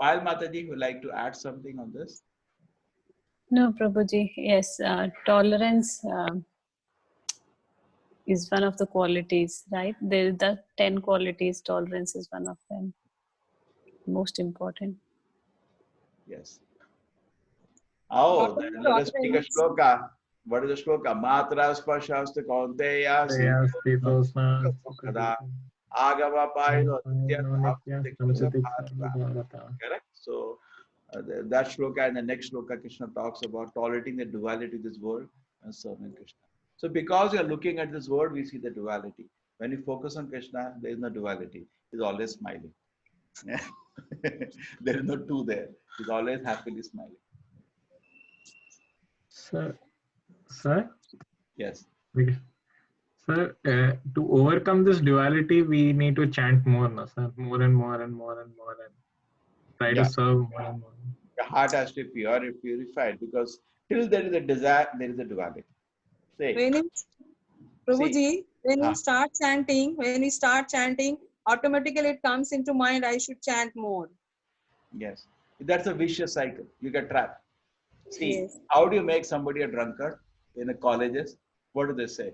Payal Mataji, would like to add something on this? No, Prabhuji. Yes, tolerance is one of the qualities, right? There are the 10 qualities. Tolerance is one of them. Most important. Yes. Oh, let us speak a shloka. What is the shloka? Matra spashasta kaunteya sita agava payo correct? So that shloka and the next shloka Krishna talks about tolerating the duality of this world and serving Krishna. So because you are looking at this world, we see the duality. When you focus on Krishna, there is no duality. He's always smiling. There is no two there. He's always happily smiling. Sir? Yes. Sir, to overcome this duality, we need to chant more, no, sir? More and more and more and more, and try to serve more and more. The heart has to be purified because till there is a desire, there is a duality. Say. Prabhuji, when Ah. you start chanting, automatically it comes into mind, I should chant more. Yes. That's a vicious cycle. You get trapped. See, Yes. how do you make somebody a drunkard in the colleges? What do they say?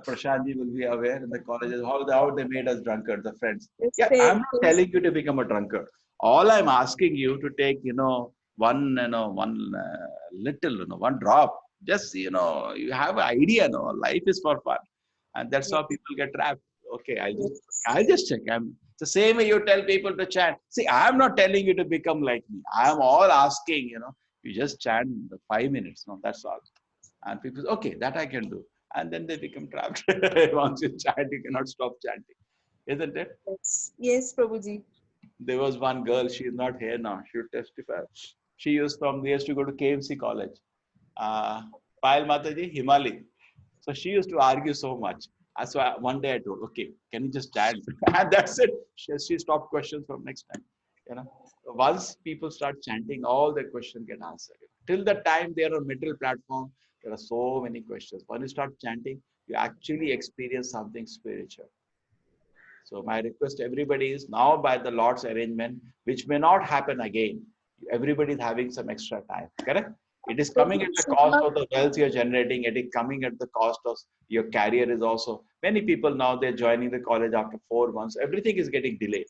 Prashantji will be aware in the colleges how they made us drunkard, the friends. It's Yeah, say- I'm not telling you to become a drunkard. All I'm asking you to take, one little, one drop. Just, you have an idea, life is for fun. And that's how people get trapped. Okay, I'll just check. It's the same way you tell people to chant. See, I'm not telling you to become like me. I'm all asking, you just chant the 5 minutes. No, that's all. And people say, okay, that I can do. And then they become trapped. Once you chant, you cannot stop chanting. Isn't it? Yes, Prabhuji. There was one girl, she is not here now. She would testify. We used to go to KMC college. Payal Mataji, Himali. So she used to argue so much. So one day I told, okay, can you just chant? And that's it. She stopped questions from next time. Once people start chanting, all their questions get answered. Till the time they are on middle platform, there are so many questions. When you start chanting, you actually experience something spiritual. So my request to everybody is now by the Lord's arrangement, which may not happen again. Everybody is having some extra time. Correct? It is coming at the cost of the wealth you're generating. It is coming at the cost of your career is also. Many people now, they're joining the college after 4 months. Everything is getting delayed.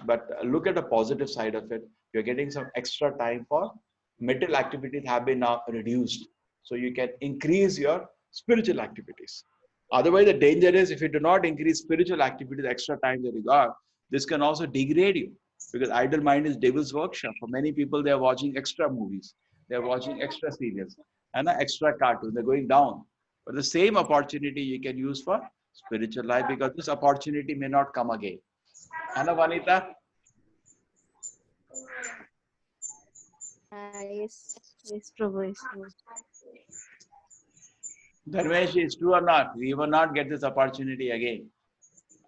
But look at the positive side of it. You're getting some extra time for mental activities have been now reduced. So you can increase your spiritual activities. Otherwise, the danger is if you do not increase spiritual activities, extra time that you got, this can also degrade you. Because idle mind is devil's workshop. For many people, they are watching extra movies. They are watching extra serials and extra cartoons. They're going down. But the same opportunity you can use for spiritual life because this opportunity may not come again. Anna Vanita? Yes, Prabhu. Yes, Prabhu. Dharmesh, is true or not? We will not get this opportunity again.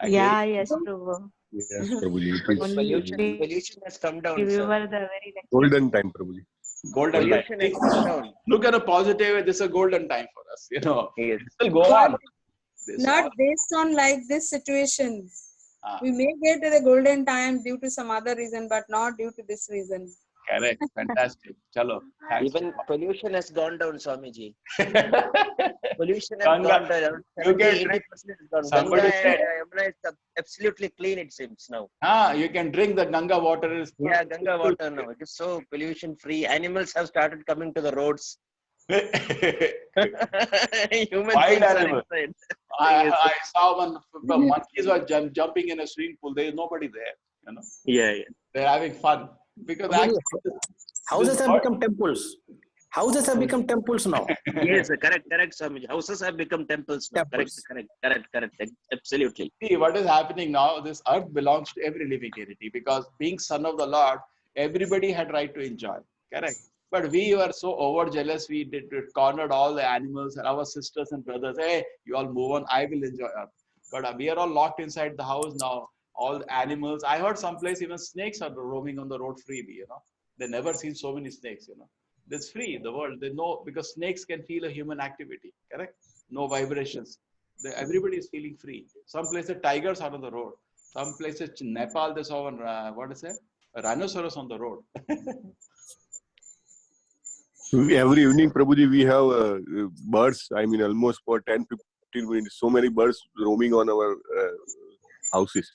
Yeah, yes, Prabhu. Yes, Prabhuji. It is Pollution has come down, We sir. were the very lucky. golden time, Prabhuji. Golden time. Pollution has come down. Look at a positive way. This is a golden time for us. Yes. It will go on. Not based on like this situation. We may get to the golden time due to some other reason, but not due to this reason. Correct. Fantastic. Chalo. Thanks. Even pollution has gone down, Swamiji. Pollution has Ganga, gone down. you can 70-80% drink. has gone. Somebody Ganga said- and Yamuna is absolutely clean, it seems now. You can drink the Ganga water. Yeah, Ganga water now. It is so pollution free. Animals have started coming to the roads. Human Wild beings are animal. inside. I saw one. The monkeys were jumping in a swimming pool. There is nobody there. Yeah, yeah. They're having fun because Houses have become temples. Houses have become temples now. Yes, correct, Swamiji. Houses have become temples now. Temples. Correct. Absolutely. See, what is happening now, this earth belongs to every living entity because being son of the Lord, everybody had right to enjoy. Correct. But we were so overzealous, we cornered all the animals and our sisters and brothers. Hey, you all move on, I will enjoy earth. But we are all locked inside the house now. All the animals, I heard someplace even snakes are roaming on the road freely, They never seen so many snakes, It's free, the world. They know because snakes can feel a human activity, correct? No vibrations. Everybody is feeling free. Some places tigers are on the road. Some places in Nepal they saw one, a rhinoceros on the road. Every evening, Prabhuji, we have birds. I mean, almost for 10-15 minutes, so many birds roaming on our houses,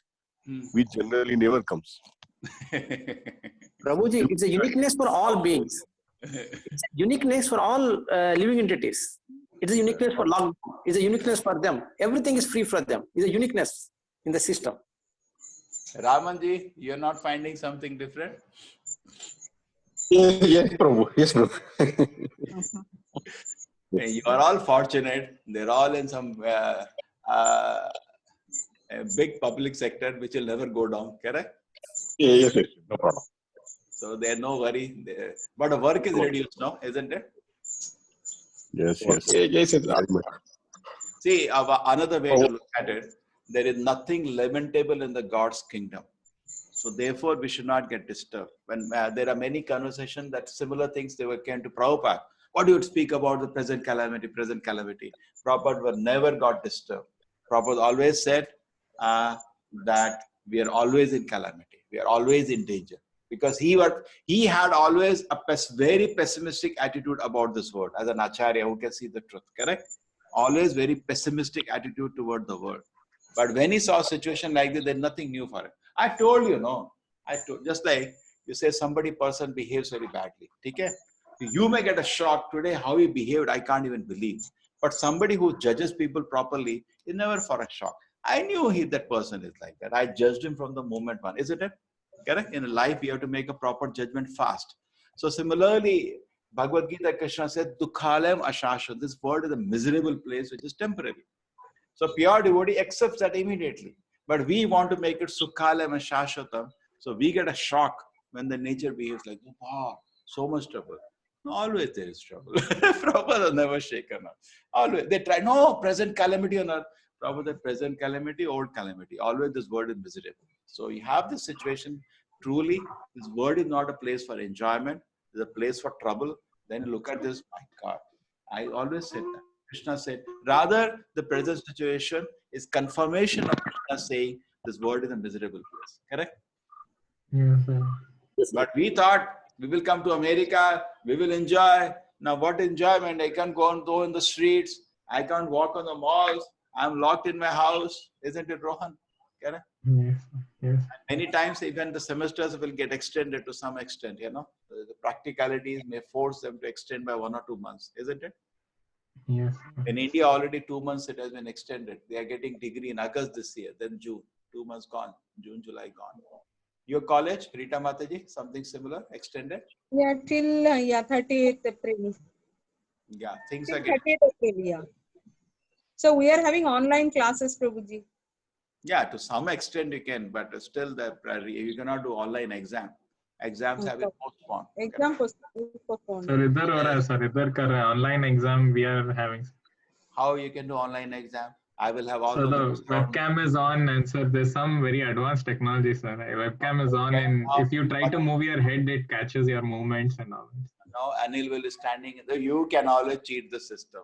which generally never comes. Prabhuji, it's a uniqueness for all beings. It's a uniqueness for all living entities. It's a uniqueness for long. It's a uniqueness for them. Everything is free for them. It's a uniqueness in the system. Ramanji, you're not finding something different? Yes, Prabhu. Yes, Prabhu. You are all fortunate. They're all in some a big public sector which will never go down, correct? Yes, no problem. So there's no worry. But the work is reduced now, isn't it? Yes. Yes. See, another way to look at it, there is nothing lamentable in the God's kingdom. So therefore, we should not get disturbed. When there are many conversations that similar things they were came to Prabhupada. What do you speak about the present calamity, present calamity? Prabhupada never got disturbed. Prabhupada always said that we are always in calamity. We are always in danger. Because he had always a very pessimistic attitude about this world as an acharya who can see the truth, correct? Always very pessimistic attitude toward the world. But when he saw a situation like this, there's nothing new for him. I told you, no. Just like you say person behaves very badly. Okay? You may get a shock today how he behaved, I can't even believe. But somebody who judges people properly is never for a shock. I knew that person is like that. I judged him from the moment one, isn't it? Correct? In life, you have to make a proper judgment fast. So similarly, Bhagavad Gita, Krishna said, Dukhalem Ashasham. This world is a miserable place which is temporary. So pure devotee accepts that immediately. But we want to make it Sukhalem and Shashvatam. So we get a shock when the nature behaves like, wow, so much trouble. No, always there is trouble. Prabhupada has never shaken up. Always. They try, no, present calamity on earth. Prabhupada, present calamity, old calamity. Always this world is miserable. So you have this situation, truly, this world is not a place for enjoyment, it's a place for trouble. Then look at this, my God. I always said that. Krishna said, rather the present situation is confirmation of Krishna saying this world is a miserable place. Correct? Yes, sir. But we thought we will come to America, we will enjoy. Now what enjoyment? I can't go in the streets, I can't walk on the malls, I'm locked in my house. Isn't it, Rohan? Correct? Yes, yes. Many times even the semesters will get extended to some extent, The practicalities may force them to extend by 1 or 2 months, isn't it? Yes. In India, already 2 months it has been extended. They are getting degree in August this year, then June. 2 months gone. June, July gone. Your college, Rita Mataji, something similar, extended? Yeah, till 38th April. Yeah, things Till are getting... 30th April, yeah. So we are having online classes, Prabhuji. Yeah, to some extent you can, but still you cannot do online exam. Exams have been postponed. Exam postponed. Sir, idhar ho raha hai, sir. Idhar kar rahe hai. Online exam we are having. How you can do online exam? I will have all So the webcam is on, and sir, there's some very advanced technology, sir. Webcam is on, and if you try to move your head, it catches your movements and all. Now Anil will be standing in you can always cheat the system.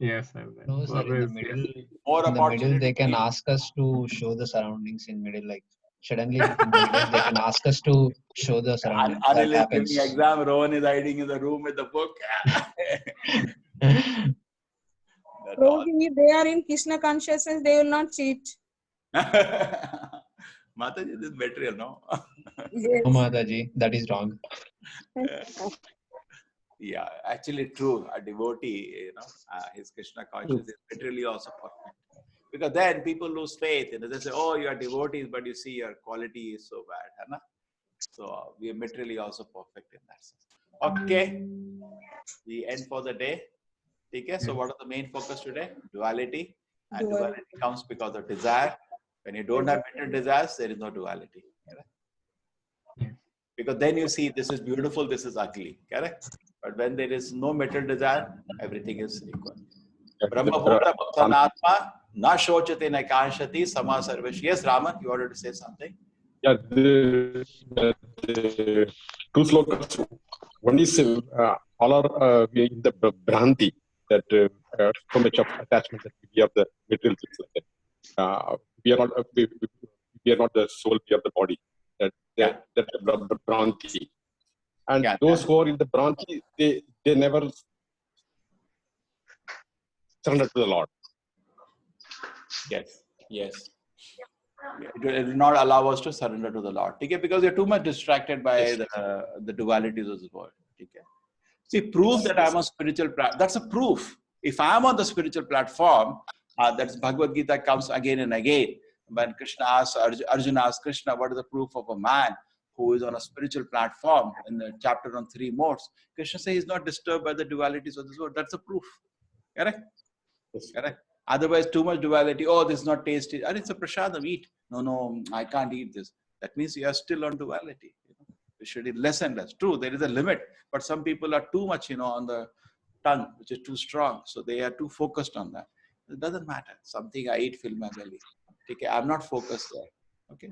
Yes, sir. No, sir, in the middle, More in the middle, opportunity. they can ask us to show the surroundings in middle. Like suddenly, in the middle, they can ask us to show the surroundings. Anil That is giving happens. exam. Rohan is hiding in the room with the book. Prabhuji, if they are in Krishna consciousness, they will not cheat. Mataji, this is betrayal, no? Yes. No, Mataji, that is wrong. Yeah, actually true. A devotee, his Krishna consciousness is literally also perfect. Because then people lose faith. They say, oh, you are devotees, but you see your quality is so bad. Hai na? So we are materially also perfect in that sense. Okay. We end for the day. Okay. So what are the main focus today? Duality. And duality comes because of desire. When you don't have material desires, there is no duality. Correct? Because then you see this is beautiful, this is ugly. Correct? But when there is no material desire, everything is equal. Brahma Bhuta Bhaktanatma Na Shochate Na Kanshati Sama Sarvesh. Yes, Raman, you wanted to say something? Yeah, the two slokas. One is all are in the Bhranti, that so much of attachment that we have the material things like that. We are not the soul, we are the body. That's the Bhranti. And those who are in the Bhranti, they never surrender to the Lord. Yes, yes. It will not allow us to surrender to the Lord. Okay? Because you're too much distracted by the dualities of the world. Okay? See, proof that I'm a spiritual platform, that's a proof. If I'm on the spiritual platform, that's Bhagavad Gita comes again and again. When Krishna asks, Arjuna asks Krishna, what is the proof of a man who is on a spiritual platform in the chapter on 3 modes? Krishna says he's not disturbed by the dualities of this world. That's a proof. Correct? Yes. Correct. Otherwise, too much duality. Oh, this is not tasty. And it's a prasadam, eat. No, I can't eat this. That means you are still on duality. You should eat less and less. True, there is a limit. But some people are too much, on the tongue, which is too strong. So they are too focused on that. It doesn't matter. Something I eat, fill my belly. Okay, I'm not focused there. Okay,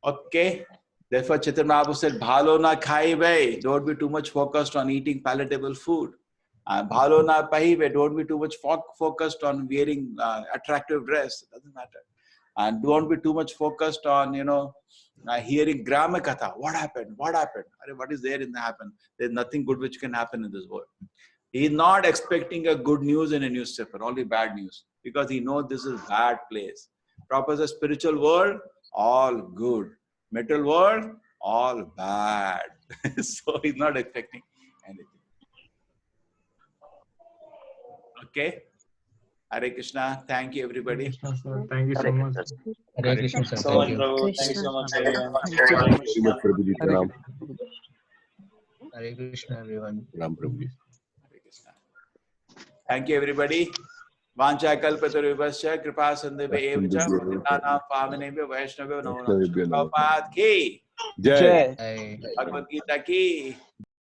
Okay. Therefore, Chaitanya Mahaprabhu said, "Bhalo na khaive." Don't be too much focused on eating palatable food. Bhalo na pahive. Don't be too much focused on wearing attractive dress. It doesn't matter. And don't be too much focused on, hearing Grama Katha. What happened? What happened? What is there in the happen? There's nothing good which can happen in this world. He is not expecting a good news in a newspaper, only bad news, because he knows this is a bad place. Proper the spiritual world, all good. Material world, all bad. So he's not expecting anything. Okay. Hare Krishna. Thank you, everybody. Thank you so much. Hare Krishna, sir. So Thank much, you. Prabhu. Thank you so much, everyone. Very much, Prabhuji. Pranam. Hare Krishna, everyone. Pranam, Prabhuji. Thank you, everybody. Vancha kalpatarubhasya kripa sandhave evacha patitana pavanebhyo vaishnavyo namo namo. Prabhupada ki Jai. Jai. Bhagavad Gita ki